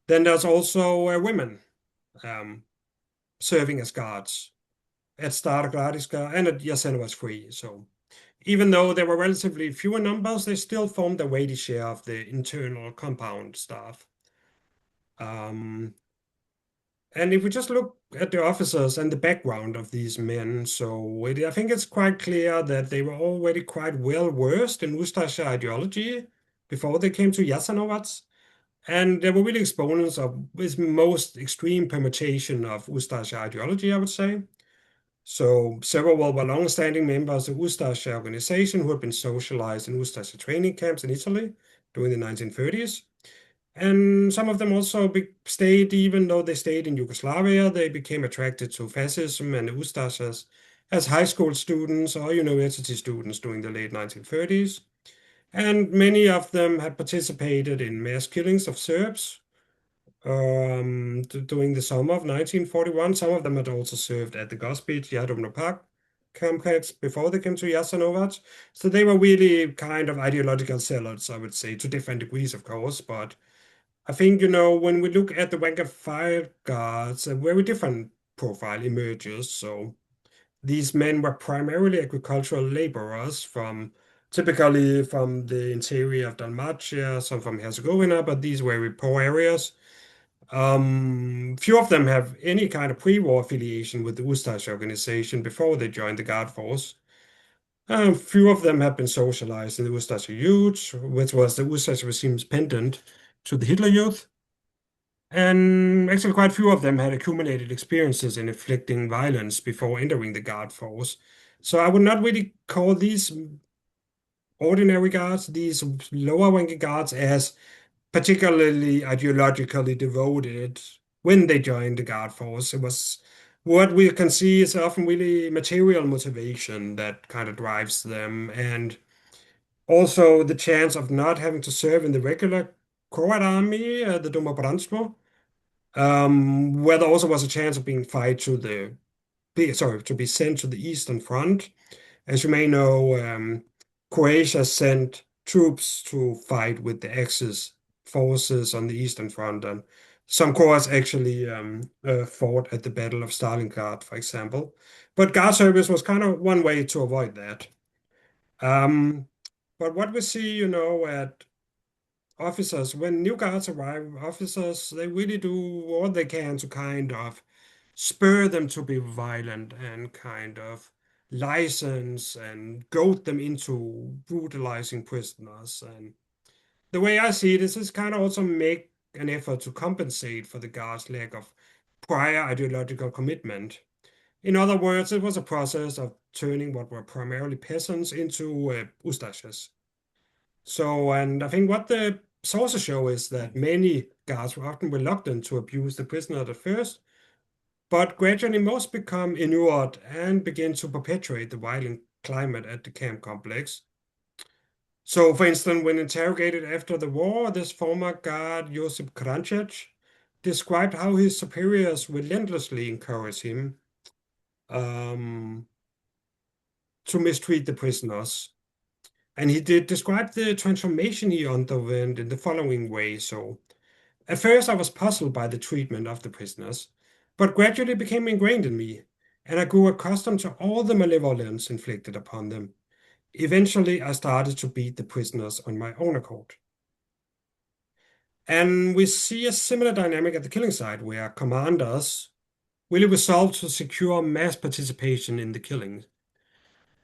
there's also women um, serving as guards at Starogradiska and at Jasenovas Free. So even though there were relatively fewer numbers, they still formed a weighty share of the internal compound staff. And if we just look at the officers and the background of these men, I think it's quite clear that they were already quite well versed in Ustasha ideology before they came to Jasenovac. And they were really exponents of this most extreme permutation of Ustashi ideology, I would say. So several were long-standing members of Ustashi organization who had been socialized in Ustashi training camps in Italy during the 1930s. And some of them also stayed, even though they stayed in Yugoslavia, they became attracted to fascism and the Ustashas as high school students or university students during the late 1930s. And many of them had participated in mass killings of Serbs during the summer of 1941. Some of them had also served at the Gospic Jadovno Park complex before they came to Jasenovac. So they were really kind of ideological zealots, I would say, to different degrees, of course. But I think, when we look at the rank and file guards, a very different profile emerges. So these men were primarily agricultural laborers typically from the interior of Dalmatia, some from Herzegovina, but these were very poor areas. Few of them have any kind of pre-war affiliation with the Ustash organization before they joined the Guard force. Few of them have been socialized in the Ustash youth, which was the Ustash regime's pendant to the Hitler Youth. And actually, quite few of them had accumulated experiences in inflicting violence before entering the Guard force. So I would not really call these ordinary guards, these lower ranking guards, as particularly ideologically devoted when they joined the Guard force. It was what we can see is often really material motivation that kind of drives them, and also the chance of not having to serve in the regular Croat army, the Domobranstvo, where there also was a chance of being fight to to be sent to the Eastern Front. As you may know, Croatia sent troops to fight with the Axis forces on the Eastern Front, and some Croats actually fought at the Battle of Stalingrad, for example. But guard service was kind of one way to avoid that. Um, but what we see, at officers, when new guards arrive, officers, they really do what they can to kind of spur them to be violent and kind of license and goad them into brutalizing prisoners. And the way I see it is kind of also make an effort to compensate for the guards' lack of prior ideological commitment. In other words, it was a process of turning what were primarily peasants into Ustashes. So, and I think what the sources show is that many guards were often reluctant to abuse the prisoner at first, but gradually most become inured and begin to perpetuate the violent climate at the camp complex. So, for instance, when interrogated after the war, this former guard, Josip Kranjec, described how his superiors relentlessly encouraged him um, to mistreat the prisoners. And he did describe the transformation he underwent in the following way. So, at first, I was puzzled by the treatment of the prisoners, but gradually became ingrained in me, and I grew accustomed to all the malevolence inflicted upon them. Eventually, I started to beat the prisoners on my own accord. And we see a similar dynamic at the killing site, where commanders really resolved to secure mass participation in the killings.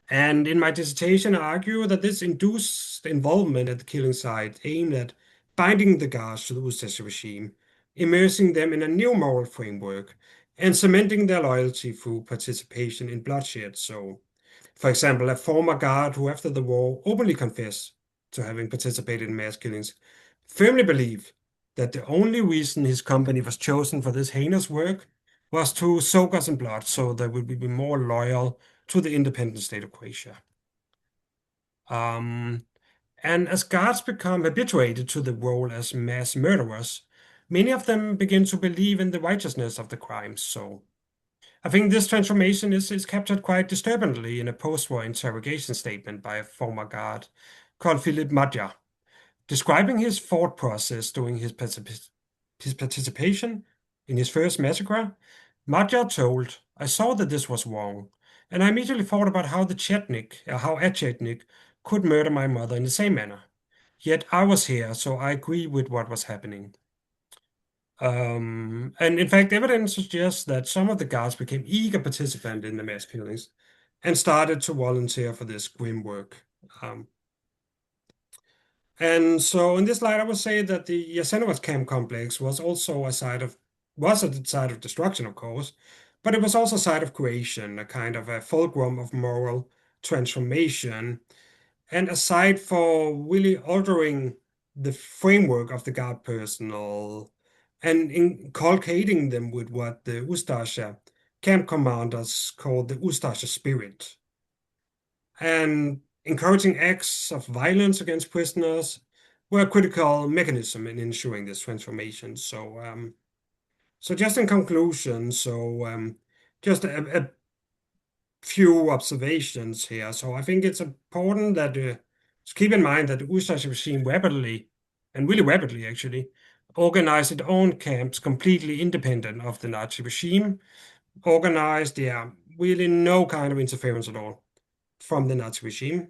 And in my dissertation, I argue that this induced involvement at the killing site aimed at binding the guards to the Ustashi regime, immersing them in a new moral framework, and cementing their loyalty through participation in bloodshed. So, for example, a former guard who, after the war, openly confessed to having participated in mass killings, firmly believed that the only reason his company was chosen for this heinous work was to soak us in blood so that we would be more loyal to the independent state of Croatia. Um, and as guards become habituated to the role as mass murderers, many of them begin to believe in the righteousness of the crimes. So I think this transformation is captured quite disturbingly in a post-war interrogation statement by a former guard called Philip Madja, describing his thought process during his participation in his first massacre. Madja told, I saw that this was wrong, and I immediately thought about how a Chetnik could murder my mother in the same manner. Yet I was here, so I agree with what was happening. And in fact, evidence suggests that some of the guards became eager participants in the mass killings and started to volunteer for this grim work. Um, And so in this slide, I would say that the Jasenovac camp complex was a site of destruction, of course, but it was also a site of creation, a kind of a fulcrum of moral transformation, and a site for really altering the framework of the guard personnel and inculcating them with what the Ustasha camp commanders called the Ustasha spirit, and encouraging acts of violence against prisoners were a critical mechanism in ensuring this transformation. So just in conclusion, just a few observations here. So I think it's important that to keep in mind that the Ustashi regime rapidly, and really rapidly actually, organized its own camps completely independent of the Nazi regime, organized, yeah, really no kind of interference at all from the Nazi regime.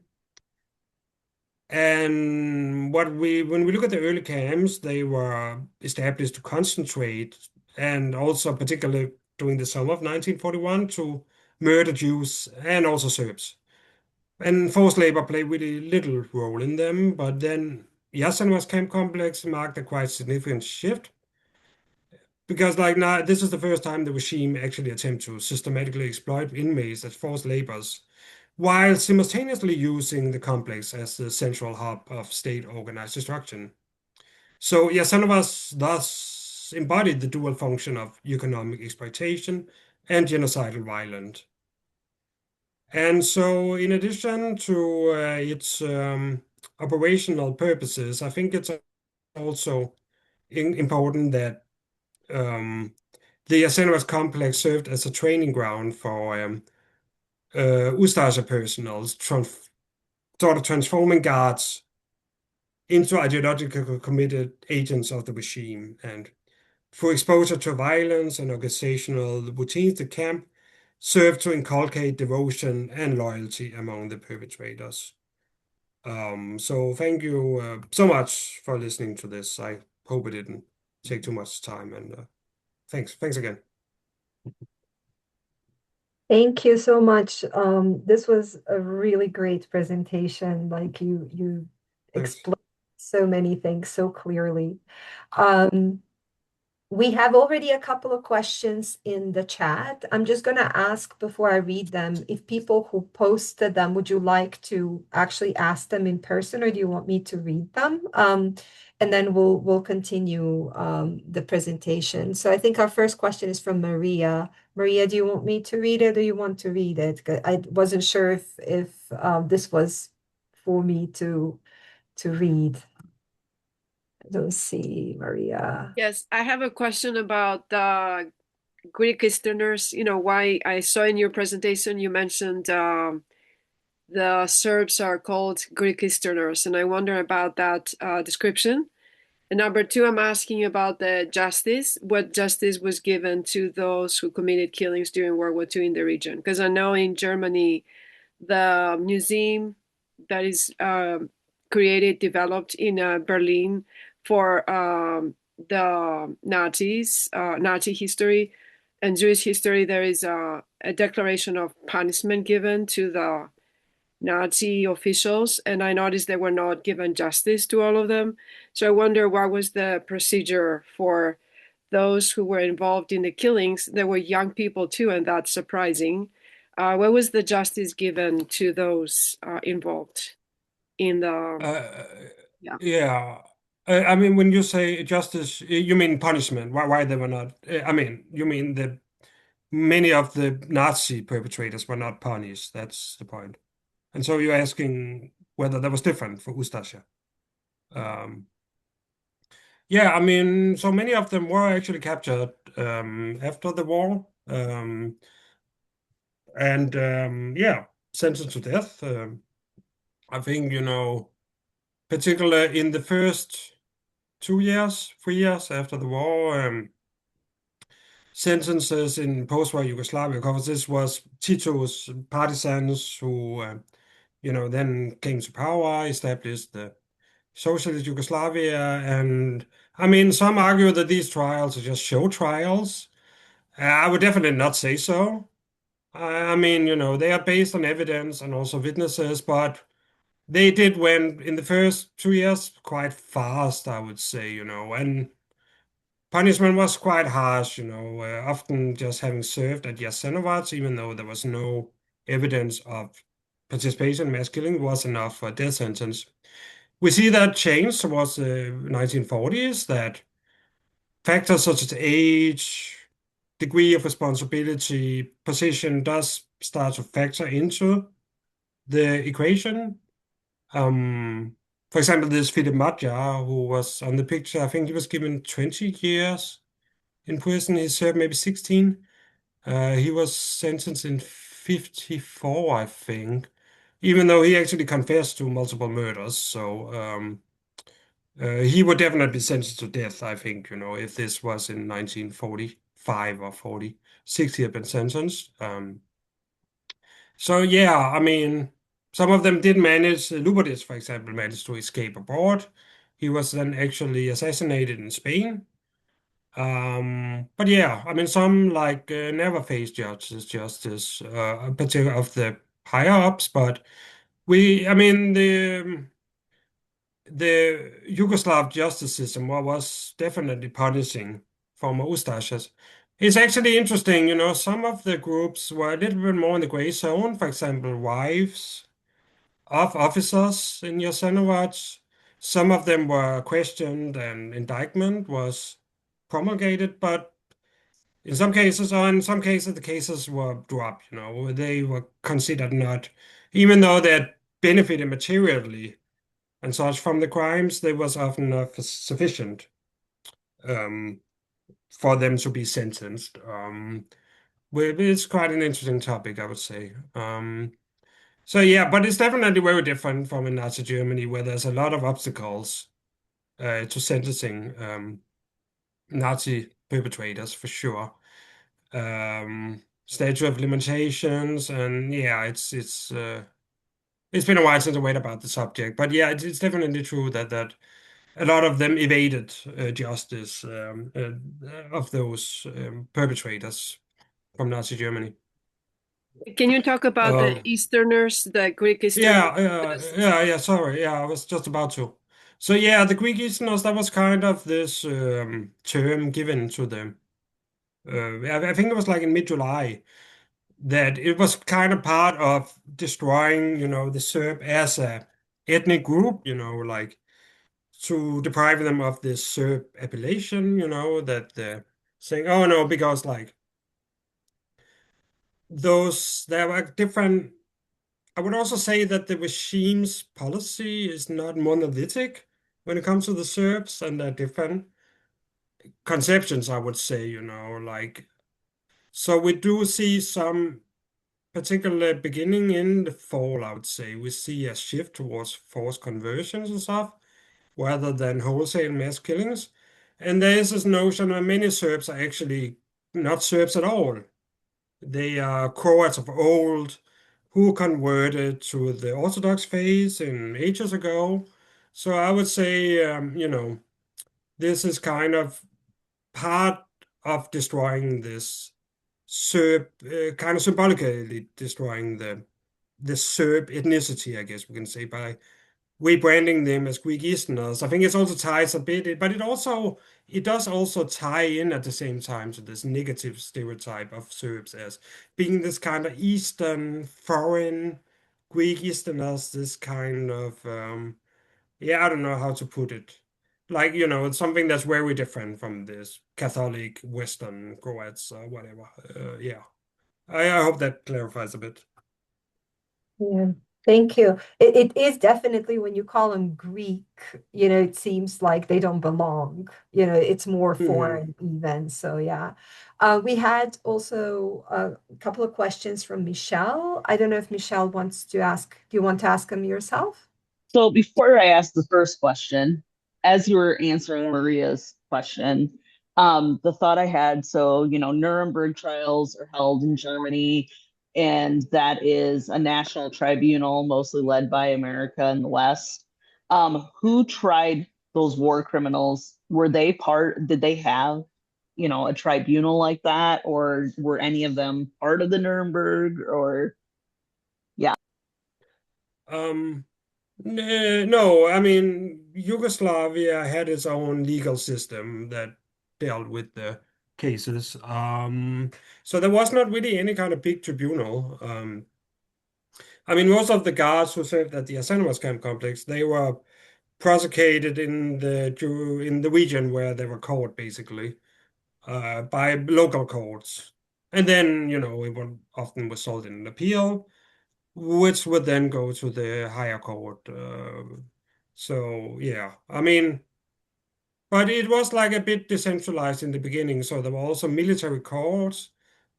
And when we look at the early camps, they were established to concentrate, and also particularly during the summer of 1941, to murder Jews and also Serbs. And forced labor played really little role in them, but then Jasenov's camp complex marked a quite significant shift because, like, now this is the first time the regime actually attempted to systematically exploit inmates as forced laborers, while simultaneously using the complex as the central hub of state organized destruction. So Yasanovas thus embodied the dual function of economic exploitation and genocidal violence. And so, in addition to its operational purposes, I think it's also important that the Yasenovas complex served as a training ground for Ustasha personnel, sort of transforming guards into ideologically committed agents of the regime. And through exposure to violence and organizational routines, the camp served to inculcate devotion and loyalty among the perpetrators. So thank you so much for listening to this. I hope it didn't take too much time, and thanks again. Thank you so much. This was a really great presentation. Like you Thanks. explained so many things so clearly. Um, We have already a couple of questions in the chat. I'm just going to ask before I read them, if people who posted them, would you like to actually ask them in person or do you want me to read them? And then we'll continue the presentation. So I think our first question is from Maria. Maria, do you want me to read it or you want to read it? 'Cause I wasn't sure if this was for me to read. I don't see Maria. Yes, I have a question about the Greek Easterners. You know, why I saw in your presentation you mentioned the Serbs are called Greek Easterners, and I wonder about that description. And number two, I'm asking about the justice, what justice was given to those who committed killings during World War II in the region. Because I know in Germany, the museum that is created, developed in Berlin for the Nazis, Nazi history and Jewish history, there is a declaration of punishment given to the Nazi officials, and I noticed they were not given justice to all of them. So I wonder what was the procedure for those who were involved in the killings. There were young people too, and that's surprising. What was the justice given to those involved in the, Uh, yeah. yeah. I mean, when you say justice, you mean punishment. Why they were not? I mean, you mean that many of the Nazi perpetrators were not punished. That's the point. And so you're asking whether that was different for Ustasha. Um, yeah, I mean, so many of them were actually captured after the war, and yeah, sentenced to death. I think, particularly in the first 2 years, 3 years after the war, sentences in post-war Yugoslavia, because this was Tito's partisans who, then came to power, established the socialist Yugoslavia. And I mean, some argue that these trials are just show trials. I would definitely not say so. I mean, they are based on evidence and also witnesses, but they did went in the first 2 years quite fast, I would say, and punishment was quite harsh, often just having served at Jasenovac, even though there was no evidence of participation in mass killing, was enough for a death sentence. We see that change towards the 1940s, that factors such as age, degree of responsibility, position does start to factor into the equation. Um, for example, this Philip Madjar, who was on the picture, I think he was given 20 years in prison. He served maybe 16. He was sentenced in 54, I think, even though he actually confessed to multiple murders. So he would definitely be sentenced to death, I think, if this was in 1945 or 46, he had been sentenced. So yeah, I mean, some of them did manage. Lubadis, for example, managed to escape abroad. He was then actually assassinated in Spain. But yeah, I mean, some like never faced justice, particular of the higher ups. But I mean, the Yugoslav justice system was definitely punishing former Ustashas. It's actually interesting, some of the groups were a little bit more in the gray zone. For example, wives of officers in Jasenovac. Some of them were questioned and indictment was promulgated, but in some cases, or in some cases, the cases were dropped, they were considered not, even though they had benefited materially and such from the crimes, they was often not sufficient um, for them to be sentenced. It's quite an interesting topic, I would say. So yeah, but it's definitely very different from in Nazi Germany, where there's a lot of obstacles to sentencing Nazi perpetrators for sure. Statute of limitations, and yeah, it's been a while since I read about the subject, but yeah, it's definitely true that a lot of them evaded justice of those perpetrators from Nazi Germany. Can you talk about the Uh, Easterners, the Greek Easterners? yeah. Sorry, yeah, I was just about to. So yeah, the Greek Easterners, that was kind of this term given to them. I think it was like in mid-July that it was kind of part of destroying, the Serb as a ethnic group, like to deprive them of this Serb appellation, that saying, oh no, because like there were different. I would also say that the regime's policy is not monolithic when it comes to the Serbs, and there are different conceptions, I would say, like, so we do see some, particularly beginning in the fall, I would say, we see a shift towards forced conversions and stuff, rather than wholesale mass killings. And there is this notion that many Serbs are actually not Serbs at all. They are Croats of old who converted to the Orthodox faith in ages ago. So I would say, this is kind of part of destroying this Serb, kind of symbolically destroying the Serb ethnicity, I guess we can say, by rebranding them as Greek Easterners. I think it also ties a bit, but it does also tie in at the same time to this negative stereotype of Serbs as being this kind of Eastern, foreign Greek Easterners, this kind of yeah, I don't know how to put it. Like, it's something that's very different from this Catholic Western Croats or whatever. Yeah. I hope that clarifies a bit. Yeah, thank you. It is definitely when you call them Greek, it seems like they don't belong. It's more Mhm. foreign even. So yeah. We had also a couple of questions from Michelle. I don't know if Michelle wants to ask. Do you want to ask them yourself? So before I ask the first question, as you were answering Maria's question, the thought I had, so, Nuremberg trials are held in Germany, and that is a national tribunal mostly led by America and the West. Who tried those war criminals? Did they have, a tribunal like that, or were any of them part of the Nuremberg, or yeah? Um, No, I mean, Yugoslavia had its own legal system that dealt with the cases. So there was not really any kind of big tribunal. I mean, most of the guards who served at the Jasenovac camp complex, they were prosecuted in the region where they were caught, basically, by local courts. And then, it would often result in an appeal, which would then go to the higher court. So yeah, I mean, but it was like a bit decentralized in the beginning. So there were also military courts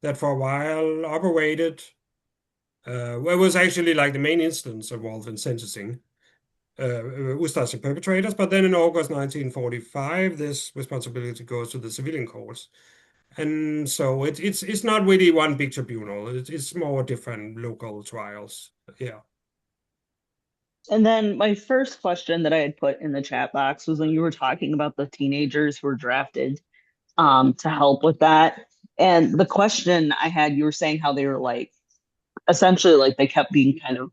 that for a while operated. Where it was actually like the main instance involved in sentencing Ustashi perpetrators. But then in August 1945, this responsibility goes to the civilian courts. And so it's not really one big tribunal. It's more different local trials. Yeah. And then my first question that I had put in the chat box was when you were talking about the teenagers who were drafted to help with that. And the question I had, you were saying how they were like essentially like they kept being kind of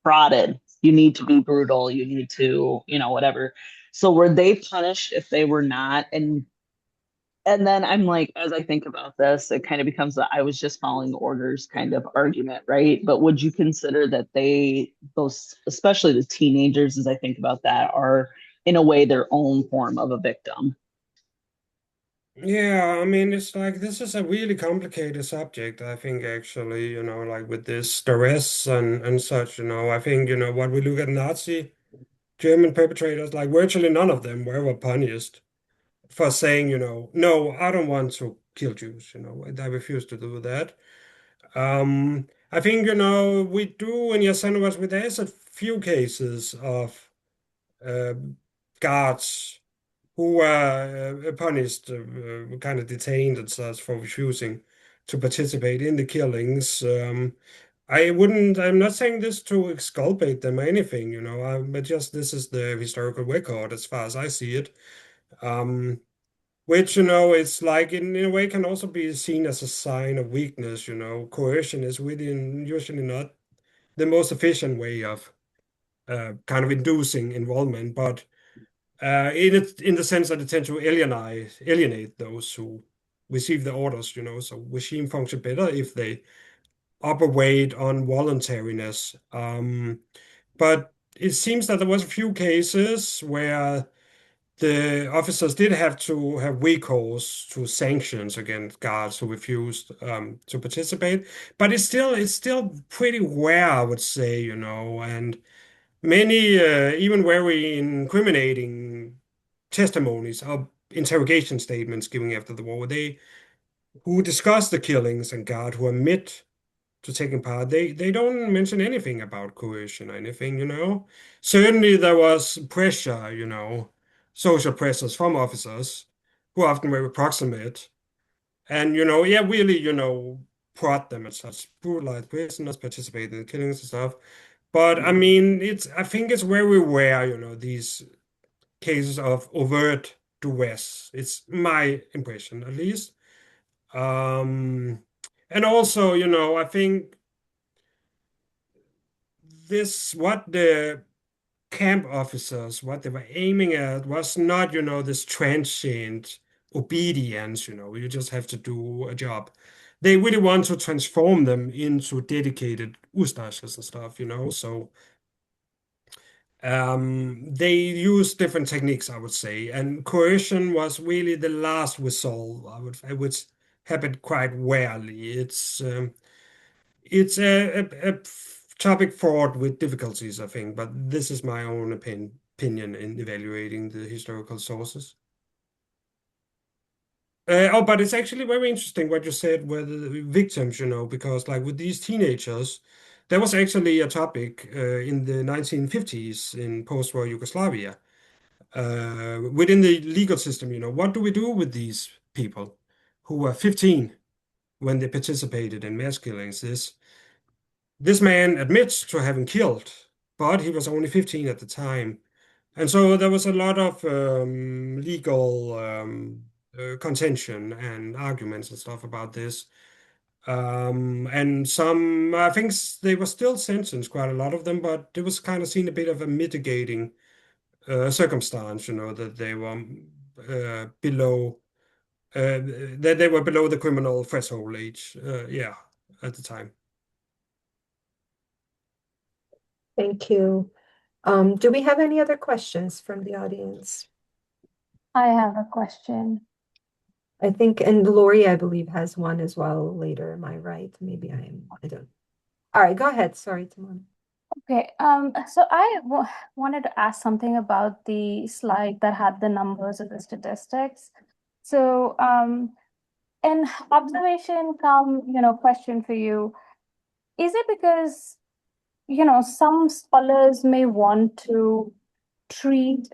prodded. You need to be brutal. You need to, whatever. So were they punished if they were not? And then I'm like, as I think about this, it kind of becomes the I was just following orders kind of argument, right? But would you consider that those, especially the teenagers, as I think about that, are in a way their own form of a victim? Yeah, I mean, it's like this is a really complicated subject, I think, actually, like with this duress and such, I think, what we look at Nazi German perpetrators, like virtually none of them were ever punished for saying, no, I don't want to kill Jews, I refuse to do that. I think, we do in Jasenovac, there's a few cases of uh, guards who were punished, kind of detained and such for refusing to participate in the killings. I'm not saying this to exculpate them or anything, but just this is the historical record as far as I see it. Um, which, it's like in a way can also be seen as a sign of weakness, Coercion is really usually not the most efficient way of kind of inducing involvement, but in the sense that it tends to alienate those who receive the orders, so regime function better if they operate on voluntariness. But it seems that there was a few cases where the officers did have to have recourse to sanctions against guards who refused to participate. But it's still pretty rare, I would say, and many even very incriminating testimonies or interrogation statements given after the war, they who discuss the killings and guard who admit to taking part, they don't mention anything about coercion or anything, Certainly there was pressure, social pressures from officers who often were approximate and, yeah, really, prod them and such, brutalize prisoners, participate in the killings and stuff. But I mean, I think it's very rare, these cases of overt duress. It's my impression, at least. Um, and also, I think what the camp officers, what they were aiming at was not, this transient obedience, you just have to do a job. They really want to transform them into dedicated Ustashas and stuff, so they use different techniques, I would say, and coercion was really the last resort. Which happened quite rarely. It's a topic fraught with difficulties, I think, but this is my own opinion in evaluating the historical sources. But it's actually very interesting what you said with the victims, because like with these teenagers, there was actually a topic in the 1950s in post-war Yugoslavia within the legal system, what do we do with these people who were 15 when they participated in mass killings? This man admits to having killed, but he was only 15 at the time. And so there was a lot of legal contention and arguments and stuff about this. And some, I think they were still sentenced, quite a lot of them, but it was kind of seen a bit of a mitigating circumstance, that they were below, that they were below the criminal threshold age, yeah, at the time. Thank you. Do we have any other questions from the audience? I have a question. I think, and Lori, I believe, has one as well later. Am I right? Maybe I don't. All right, go ahead. Sorry, Timon. Okay, so I wanted to ask something about the slide that had the numbers of the statistics. So, an observation question for you. Is it because, some scholars may want to treat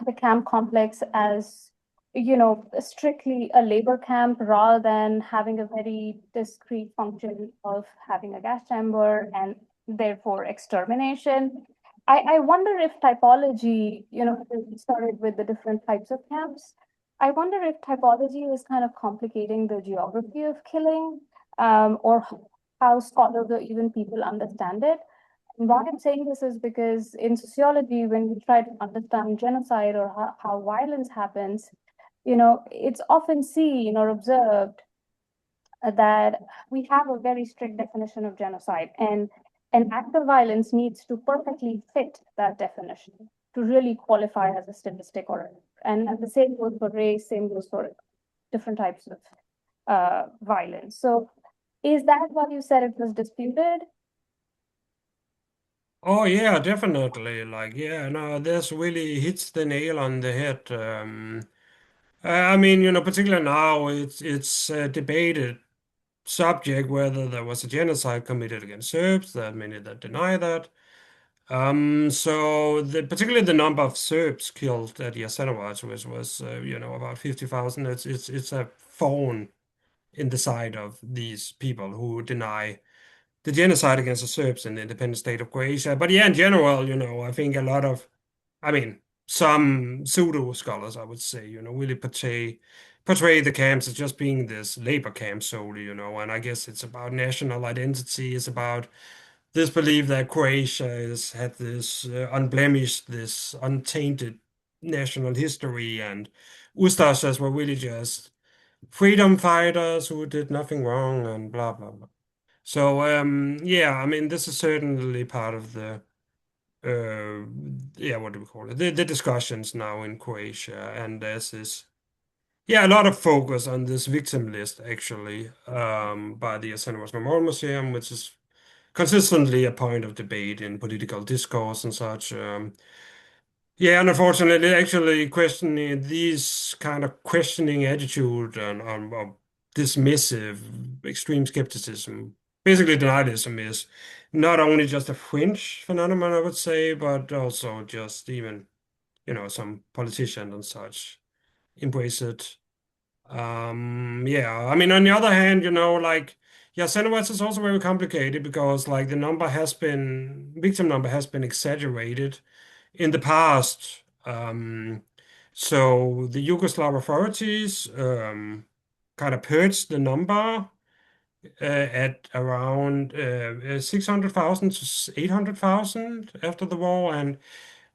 the camp complex as, strictly a labor camp rather than having a very discrete function of having a gas chamber and therefore extermination? I wonder if typology, we started with the different types of camps. I wonder if typology is kind of complicating the geography of killing, or how scholars or even people understand it. Why I'm saying this is because in sociology, when we try to understand genocide or how violence happens, it's often seen or observed that we have a very strict definition of genocide, and an act of violence needs to perfectly fit that definition to really qualify as a statistic, and the same goes for race, same goes for different types of violence. So is that why you said it was disputed? Oh yeah, definitely. Like, yeah, no, this really hits the nail on the head. I mean, particularly now, it's a debated subject whether there was a genocide committed against Serbs. There are many that deny that. So particularly the number of Serbs killed at Jasenovac was about 50,000. It's a thorn in the side of these people who deny the genocide against the Serbs in the independent state of Croatia. But yeah, in general, I think I mean, some pseudo scholars, I would say, really portray the camps as just being this labor camp solely, and I guess it's about national identity, it's about this belief that Croatia has had this unblemished, this untainted national history, and Ustashas were really just freedom fighters who did nothing wrong and blah blah blah. So yeah, I mean this is certainly part of the yeah, what do we call it? The discussions now in Croatia, and there's this yeah, a lot of focus on this victim list actually by the Jasenovac Memorial Museum, which is consistently a point of debate in political discourse and such. Yeah, and unfortunately, actually questioning these kind of questioning attitude and dismissive, extreme skepticism, basically denialism is not only just a fringe phenomenon, I would say, but also just even, some politicians and such embrace it. Yeah, I mean, on the other hand, like, yeah, Xenowatts is also very complicated because, like, victim number has been exaggerated in the past. So the Yugoslav authorities kind of purged the number at around 600,000 to 800,000 after the war, and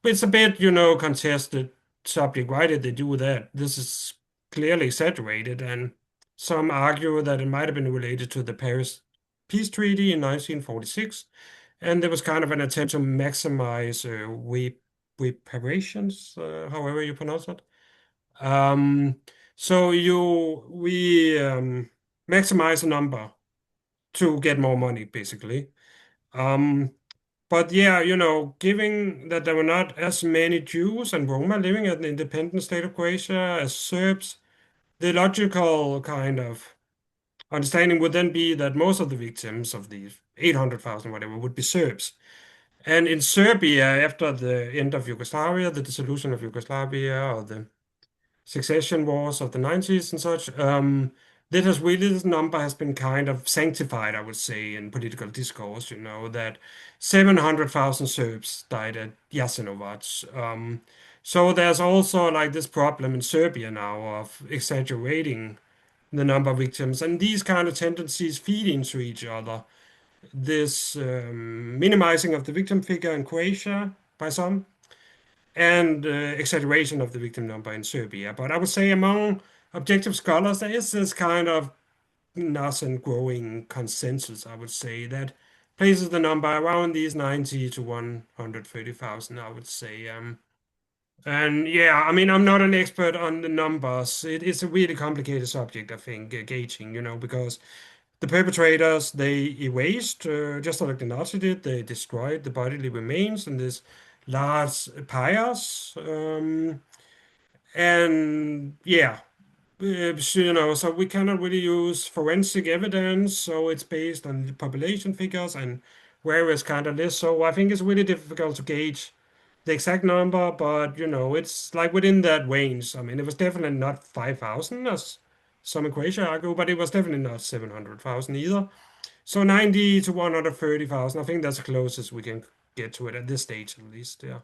it's a bit, contested subject. Why did they do that? This is clearly exaggerated, and some argue that it might have been related to the Paris Peace Treaty in 1946, and there was kind of an attempt to maximize reparations, however you pronounce it. Um, so we maximize a number to get more money, basically. Um, but yeah, given that there were not as many Jews and Roma living in the independent state of Croatia as Serbs, the logical kind of understanding would then be that most of the victims of these 800,000, whatever, would be Serbs. And in Serbia, after the end of Yugoslavia, the dissolution of Yugoslavia, or the succession wars of the 90s and such, this number has been kind of sanctified, I would say, in political discourse, that 700,000 Serbs died at Jasenovac. So there's also like this problem in Serbia now of exaggerating the number of victims. And these kind of tendencies feed into each other. This minimizing of the victim figure in Croatia by some, and exaggeration of the victim number in Serbia. But I would say among objective scholars, there is this kind of nascent growing consensus, I would say, that places the number around these 90 to 130,000, I would say. And yeah, I mean, I'm not an expert on the numbers. It's a really complicated subject, I think, gauging, because the perpetrators, they erased, just like the Nazi did, they destroyed the bodily remains in this large pyres. And yeah, so we cannot really use forensic evidence, so it's based on the population figures and various kind of lists. So I think it's really difficult to gauge the exact number, but it's like within that range. I mean, it was definitely not 5,000 as some in Croatia argue, but it was definitely not 700,000 either. So 90 to 130,000, I think that's the closest we can get to it at this stage, at least. Yeah.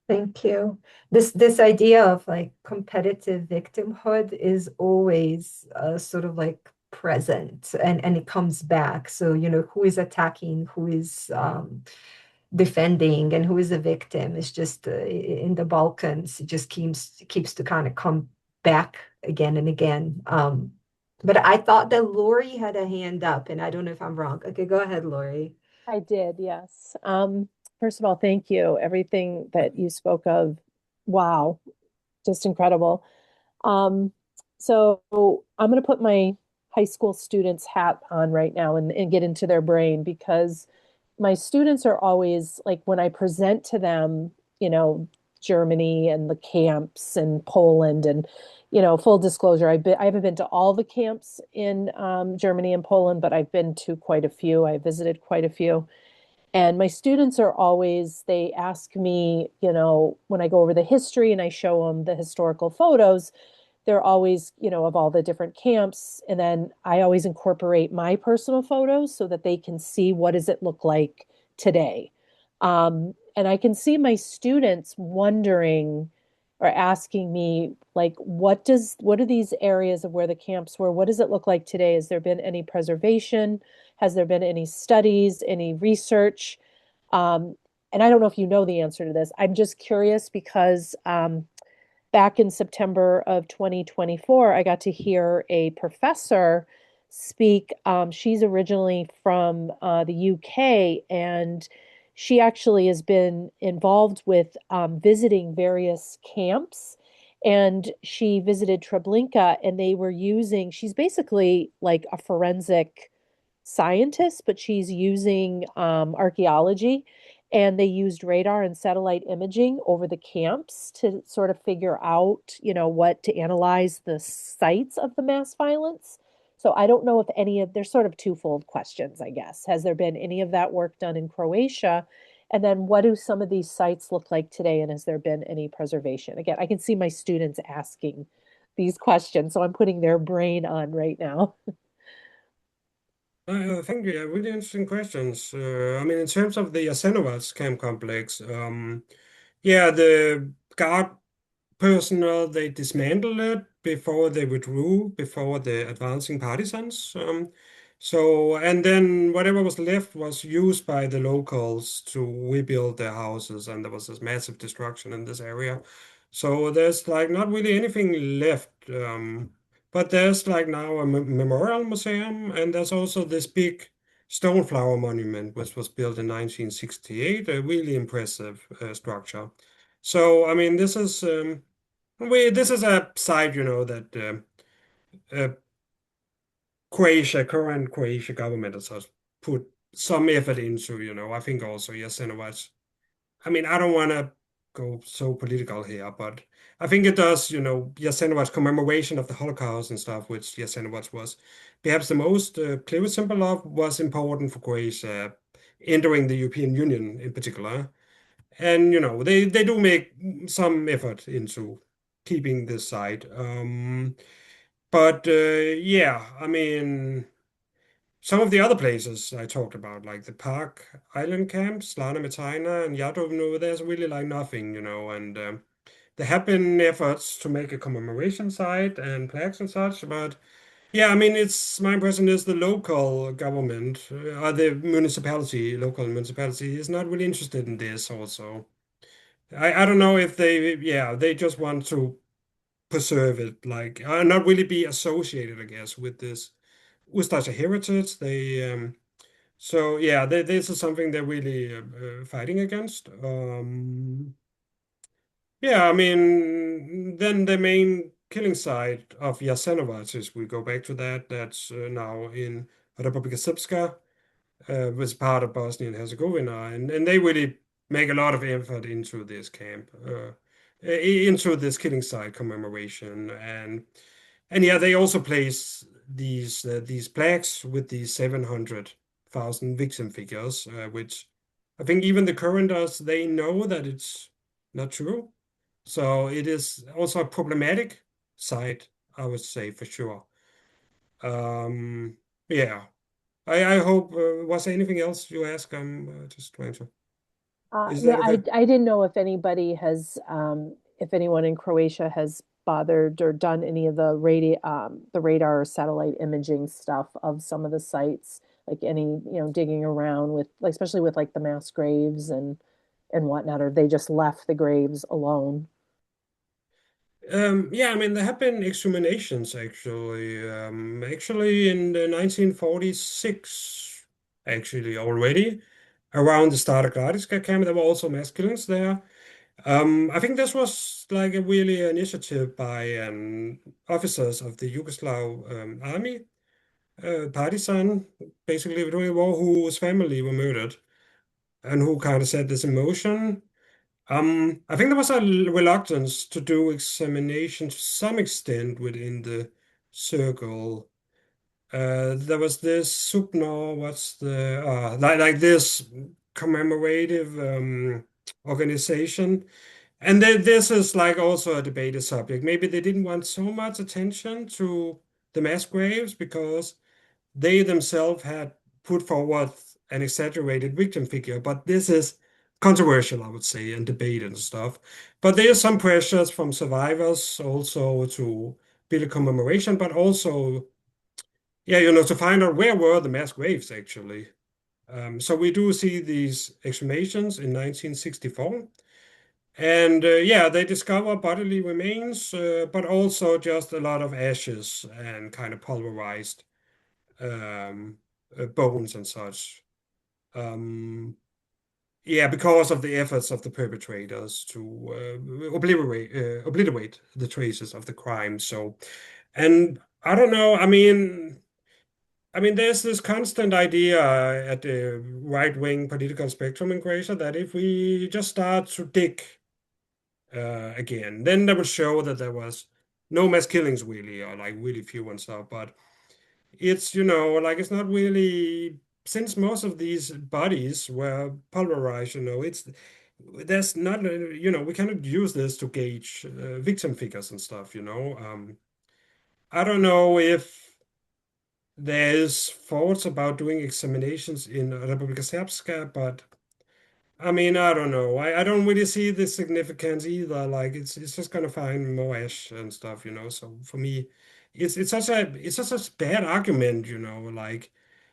Thank you. This idea of like competitive victimhood is always sort of like present, and it comes back. So, who is attacking, who is defending, and who is a victim is just in the Balkans. It just keeps to kind of come back again and again. But I thought that Lori had a hand up, and I don't know if I'm wrong. Okay, go ahead, Lori. I did, yes. First of all, thank you. Everything that you spoke of, wow, just incredible. Um, so I'm going to put my high school students hat on right now and get into their brain, because my students are always like, when I present to them, Germany and the camps and Poland and, full disclosure, I haven't been to all the camps in Germany and Poland, but I've been to quite a few. I visited quite a few. And my students are always, they ask me, when I go over the history and I show them the historical photos, they're always, of all the different camps. And then I always incorporate my personal photos so that they can see what does it look like today. And I can see my students wondering or asking me, like, what are these areas of where the camps were? What does it look like today? Has there been any preservation? Has there been any studies, any research? Um, and I don't know if you know the answer to this. I'm just curious because back in September of 2024, I got to hear a professor speak. She's originally from the UK, and she actually has been involved with visiting various camps. And she visited Treblinka, and they were she's basically like a forensic scientist, but she's using archaeology, and they used radar and satellite imaging over the camps to sort of figure out, what to analyze the sites of the mass violence. So I don't know if there's sort of twofold questions, I guess. Has there been any of that work done in Croatia? And then what do some of these sites look like today? And has there been any preservation? Again, I can see my students asking these questions, so I'm putting their brain on right now. Thank you. Yeah, really interesting questions. I mean, in terms of the Jasenovac camp complex, yeah, the guard personnel, they dismantled it before they withdrew, before the advancing partisans. And then whatever was left was used by the locals to rebuild their houses, and there was this massive destruction in this area. So there's like not really anything left. But there's like now a memorial museum, and there's also this big stone flower monument, which was built in 1968, a really impressive structure. So, I mean, this is a site, that current Croatia government has put some effort into, I think also Jasenovac. I mean, I don't want to go so political here, but I think it does, Jasenovac's commemoration of the Holocaust and stuff, which Jasenovac was perhaps the most clear symbol of, was important for Croatia entering the European Union in particular. And they do make some effort into keeping this site. But yeah, I mean, some of the other places I talked about, like the Park Island camps, Lana Metaina and Jadovno, there's really like nothing, and there have been efforts to make a commemoration site and plaques and such, but yeah, I mean, it's my impression is the local government, or the local municipality, is not really interested in this also. I don't know if they just want to preserve it, like, not really be associated, I guess, with this Ustacha heritage. So yeah, this is something they're really fighting against. Yeah, I mean, then the main killing site of Jasenovac, is we go back to that, that's now in Republika Srpska, was part of Bosnia and Herzegovina, and they really make a lot of effort into this camp, into this killing site commemoration, and yeah, they also place these plaques with these 700,000 victim figures, which I think even the currenters, they know that it's not true. So it is also a problematic side, I would say, for sure. Um, yeah. I hope, was there anything else you ask? I'm just trying to. Is Yeah, that okay? I didn't know if anybody has, if anyone in Croatia has bothered or done any of the radar or satellite imaging stuff of some of the sites, like any, digging around with, like, especially with like the mass graves and whatnot, or they just left the graves alone. Yeah, I mean, there have been exhumations actually. Actually, in the 1946, actually already around the Stara Gradiška camp, there were also mass killings there. I think this was like a really initiative by officers of the Yugoslav army, partisan, basically during the war, whose family were murdered and who kind of set this in motion. I think there was a reluctance to do examination to some extent within the circle. There was this Supno, what's the like this commemorative organization, and this is like also a debated subject. Maybe they didn't want so much attention to the mass graves because they themselves had put forward an exaggerated victim figure, but this is controversial, I would say, and debated and stuff. But there are some pressures from survivors also to build a commemoration, but also, yeah, to find out where were the mass graves actually. So we do see these exhumations in 1964. And yeah, they discover bodily remains, but also just a lot of ashes and kind of pulverized um, bones and such. Um, yeah, because of the efforts of the perpetrators to obliterate the traces of the crime. So, and I don't know. I mean, there's this constant idea at the right-wing political spectrum in Croatia that if we just start to dig again, then that would show that there was no mass killings really, or like really few and stuff. But it's, like it's not really, since most of these bodies were pulverized, there's not, we cannot use this to gauge victim figures and stuff. I don't know if there's thoughts about doing examinations in Republika Srpska, but I mean, I don't know. I don't really see the significance either. Like it's just gonna find more ash and stuff. So for me, it's such a bad argument, like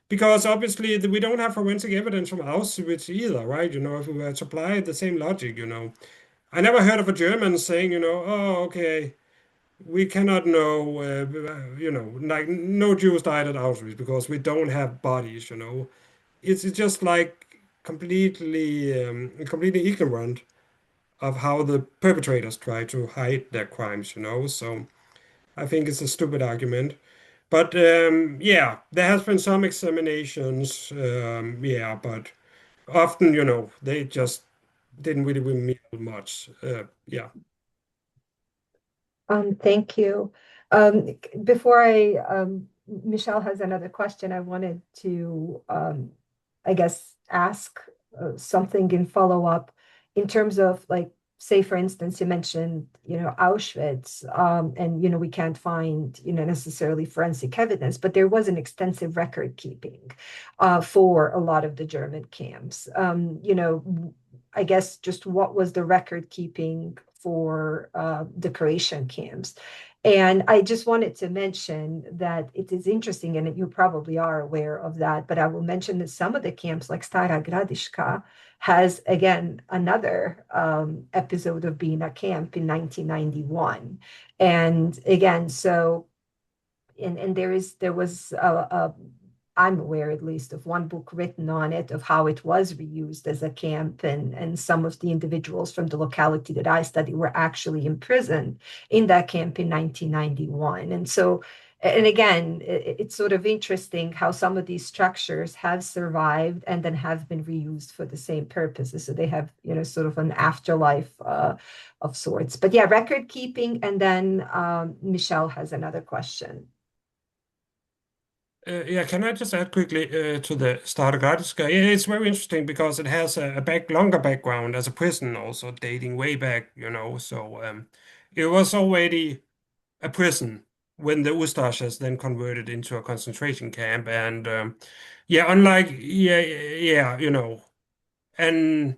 because obviously we don't have forensic evidence from Auschwitz either, right? If we were to apply the same logic. I never heard of a German saying, oh, okay, we cannot know, like no Jews died at Auschwitz because we don't have bodies. It's just like completely ignorant of how the perpetrators try to hide their crimes. So I think it's a stupid argument. But yeah, there has been some examinations, yeah, but often, they just didn't really reveal much. Yeah. Thank you. Before Michelle has another question, I wanted to, I guess, ask something in follow up in terms of like, say, for instance, you mentioned, Auschwitz, and, we can't find, necessarily forensic evidence, but there was an extensive record keeping for a lot of the German camps. I guess just what was the record keeping for the Croatian camps. And I just wanted to mention that it is interesting, and you probably are aware of that, but I will mention that some of the camps, like Stara Gradiška, has again another episode of being a camp in 1991. And again, so and there was I'm aware at least of one book written on it of how it was reused as a camp, and some of the individuals from the locality that I study were actually imprisoned in that camp in 1991. And so, and again, it's sort of interesting how some of these structures have survived and then have been reused for the same purposes. So they have, sort of an afterlife of sorts. But yeah, record keeping. And then Michelle has another question. Yeah, can I just add quickly to the Stargardska? Yeah, it's very interesting because it has a longer background as a prison, also dating way back, So it was already a prison when the Ustasjas then converted into a concentration camp, and yeah, unlike and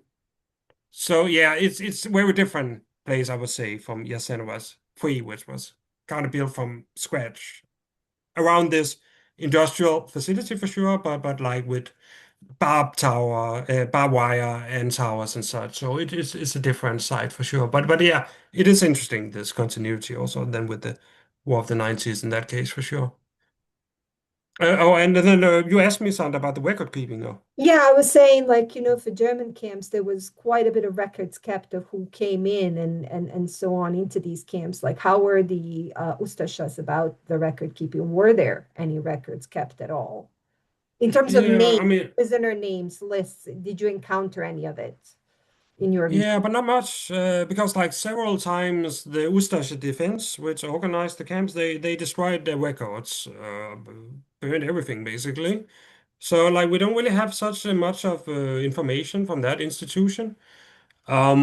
so yeah, it's a very different place, I would say, from Jasenovac 3, which was kind of built from scratch around this industrial facility for sure, but like with barbed wire and towers and such. So it's a different site for sure. But yeah, it is interesting this continuity also then with the War of the 90s in that case for sure. Oh, and then you asked me something about the record keeping though. Yeah, I was saying, like, for German camps, there was quite a bit of records kept of who came in and so on into these camps. Like, how were the Ustashas about the record keeping? Were there any records kept at all? In terms of Yeah, names, I mean, prisoner names, lists, did you encounter any of it in your research? yeah, but not much because like several times the Ustasha defense, which organized the camps, they destroyed their records, burned everything basically. So like we don't really have such much of information from that institution. I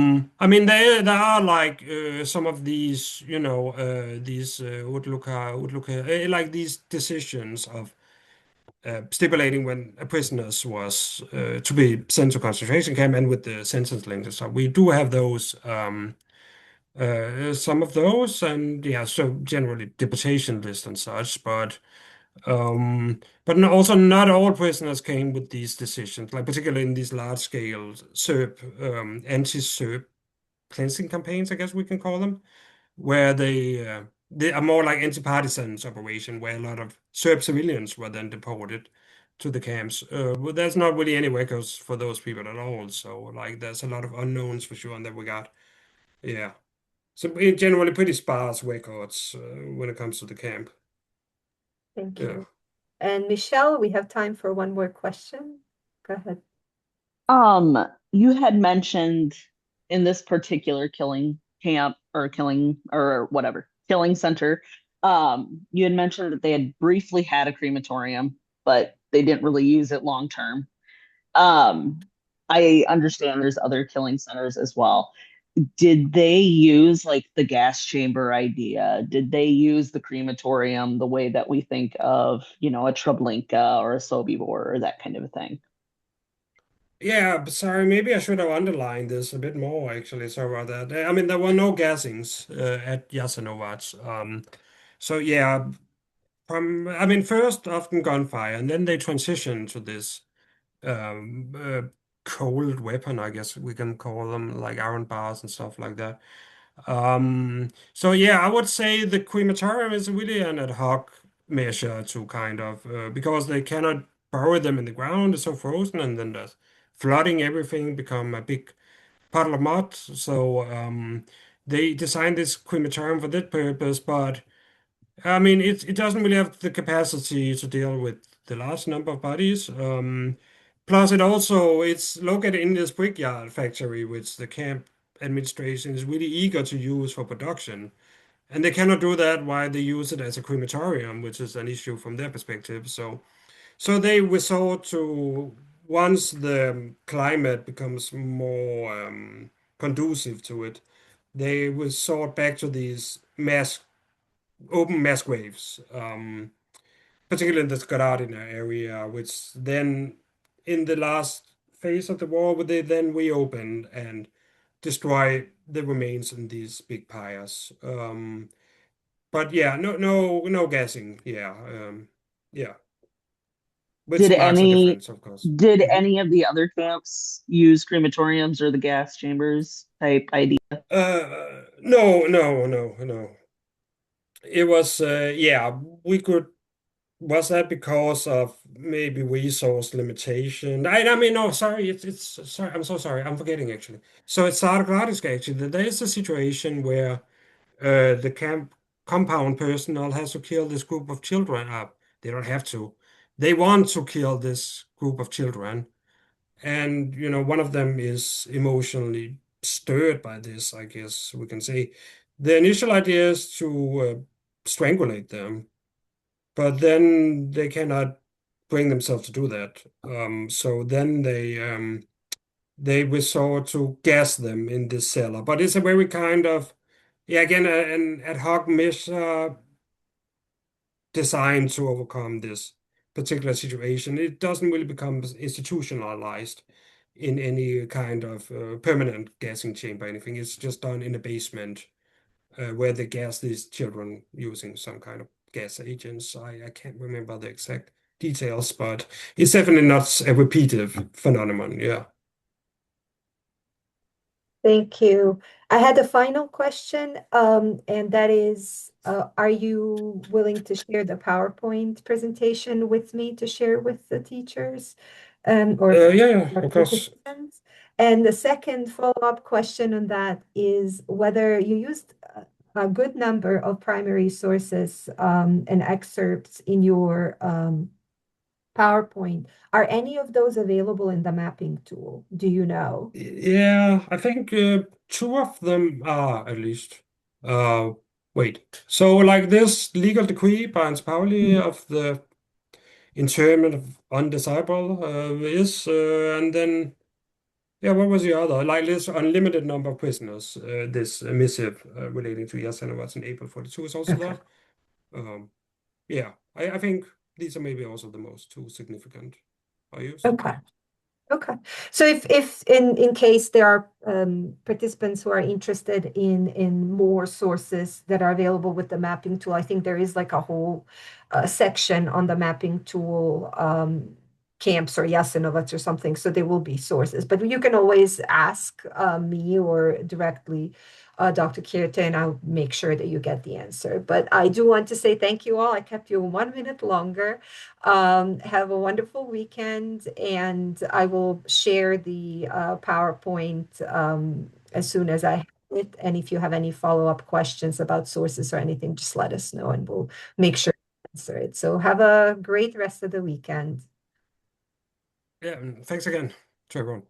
mean there are like some of these these like these decisions of stipulating when a prisoner was to be sent to concentration camp and with the sentence length and stuff. We do have those some of those, and yeah, so generally deportation list and such, also not all prisoners came with these decisions, like particularly in these large-scale Serb anti-Serb cleansing campaigns, I guess we can call them, where they are more like anti-partisans operation, where a lot of Serb civilians were then deported to the camps. But there's not really any records for those people at all, so like there's a lot of unknowns for sure in that regard. Yeah. So generally pretty sparse records when it comes to the camp. Thank Yeah. you. And Michelle, we have time for one more question. Go ahead. You had mentioned in this particular killing camp or killing or whatever, killing center, you had mentioned that they had briefly had a crematorium, but they didn't really use it long term. I understand there's other killing centers as well. Did they use like the gas chamber idea? Did they use the crematorium the way that we think of, a Treblinka or a Sobibor or that kind of a thing? Yeah, but sorry, maybe I should have underlined this a bit more actually. Sorry about that. I mean, there were no gassings at Jasenovac. So yeah, I mean, first often gunfire, and then they transition to this um, uh, cold weapon, I guess we can call them, like iron bars and stuff like that. So yeah, I would say the crematorium is really an ad hoc measure to kind of because they cannot bury them in the ground, it's so frozen, and then the flooding everything become a big puddle of mud. So they designed this crematorium for that purpose, but I mean it doesn't really have the capacity to deal with the large number of bodies. Plus, it's located in this brickyard factory, which the camp administration is really eager to use for production. And they cannot do that while they use it as a crematorium, which is an issue from their perspective. So they resort to once the climate becomes more conducive to it, they resort back to these open mass graves. Particularly in the Skradina area, which then in the last phase of the war, they then reopened and destroy the remains in these big pyres. But yeah, no gassing. Yeah, yeah. Did Which marks a any difference, of course. did Mhm. any of the other camps use crematoriums or the gas chambers type idea? No. It was yeah, we could. Was that because of maybe resource limitation? I mean, no, sorry, it's sorry. I'm so sorry. I'm forgetting actually. So it's Sargadisk actually. There is a situation where the compound personnel has to kill this group of children. They don't have to. They want to kill this group of children, and one of them is emotionally stirred by this. I guess we can say the initial idea is to strangulate them, but then they cannot bring themselves to do that. So then they resort to gas them in this cellar. But it's a very kind of, yeah, again, an ad hoc measure designed to overcome this particular situation. It doesn't really become institutionalized in any kind of permanent gassing chamber or anything. It's just done in a basement where they gas these children using some kind of gas agents. I can't remember the exact details, but it's definitely not a repeated phenomenon. Yeah. Thank you. I had a final question, and that is, are you willing to share the PowerPoint presentation with me to share with the teachers, or Yeah, of course. participants? And the second follow-up question on that is whether you used a good number of primary sources, and excerpts in your PowerPoint. Are any of those available in the mapping tool? Do you know? Yeah, I think two of them are at least. Uh, Wait. So, like this legal decree by Pauli Mhm. of the internment of undesirable is, and then yeah, what was the other? Like this unlimited number of prisoners. This missive relating to Yasen was in April 42 is also Okay. there. Um, yeah, I think these are maybe also the most two significant I used. Okay. Okay. So if in case there are participants who are interested in more sources that are available with the mapping tool, I think there is like a whole section on the mapping tool, camps or Yasenovats or something. So there will be sources, but you can always ask me or directly Dr. Kjerte, and I'll make sure that you get the answer. But I do want to say thank you all. I kept you 1 minute longer. Have a wonderful weekend, and I will share the PowerPoint as soon as I have it. And if you have any follow-up questions about sources or anything, just let us know and we'll make sure to answer it. So have a great rest of the weekend. Yeah, and thanks again to everyone.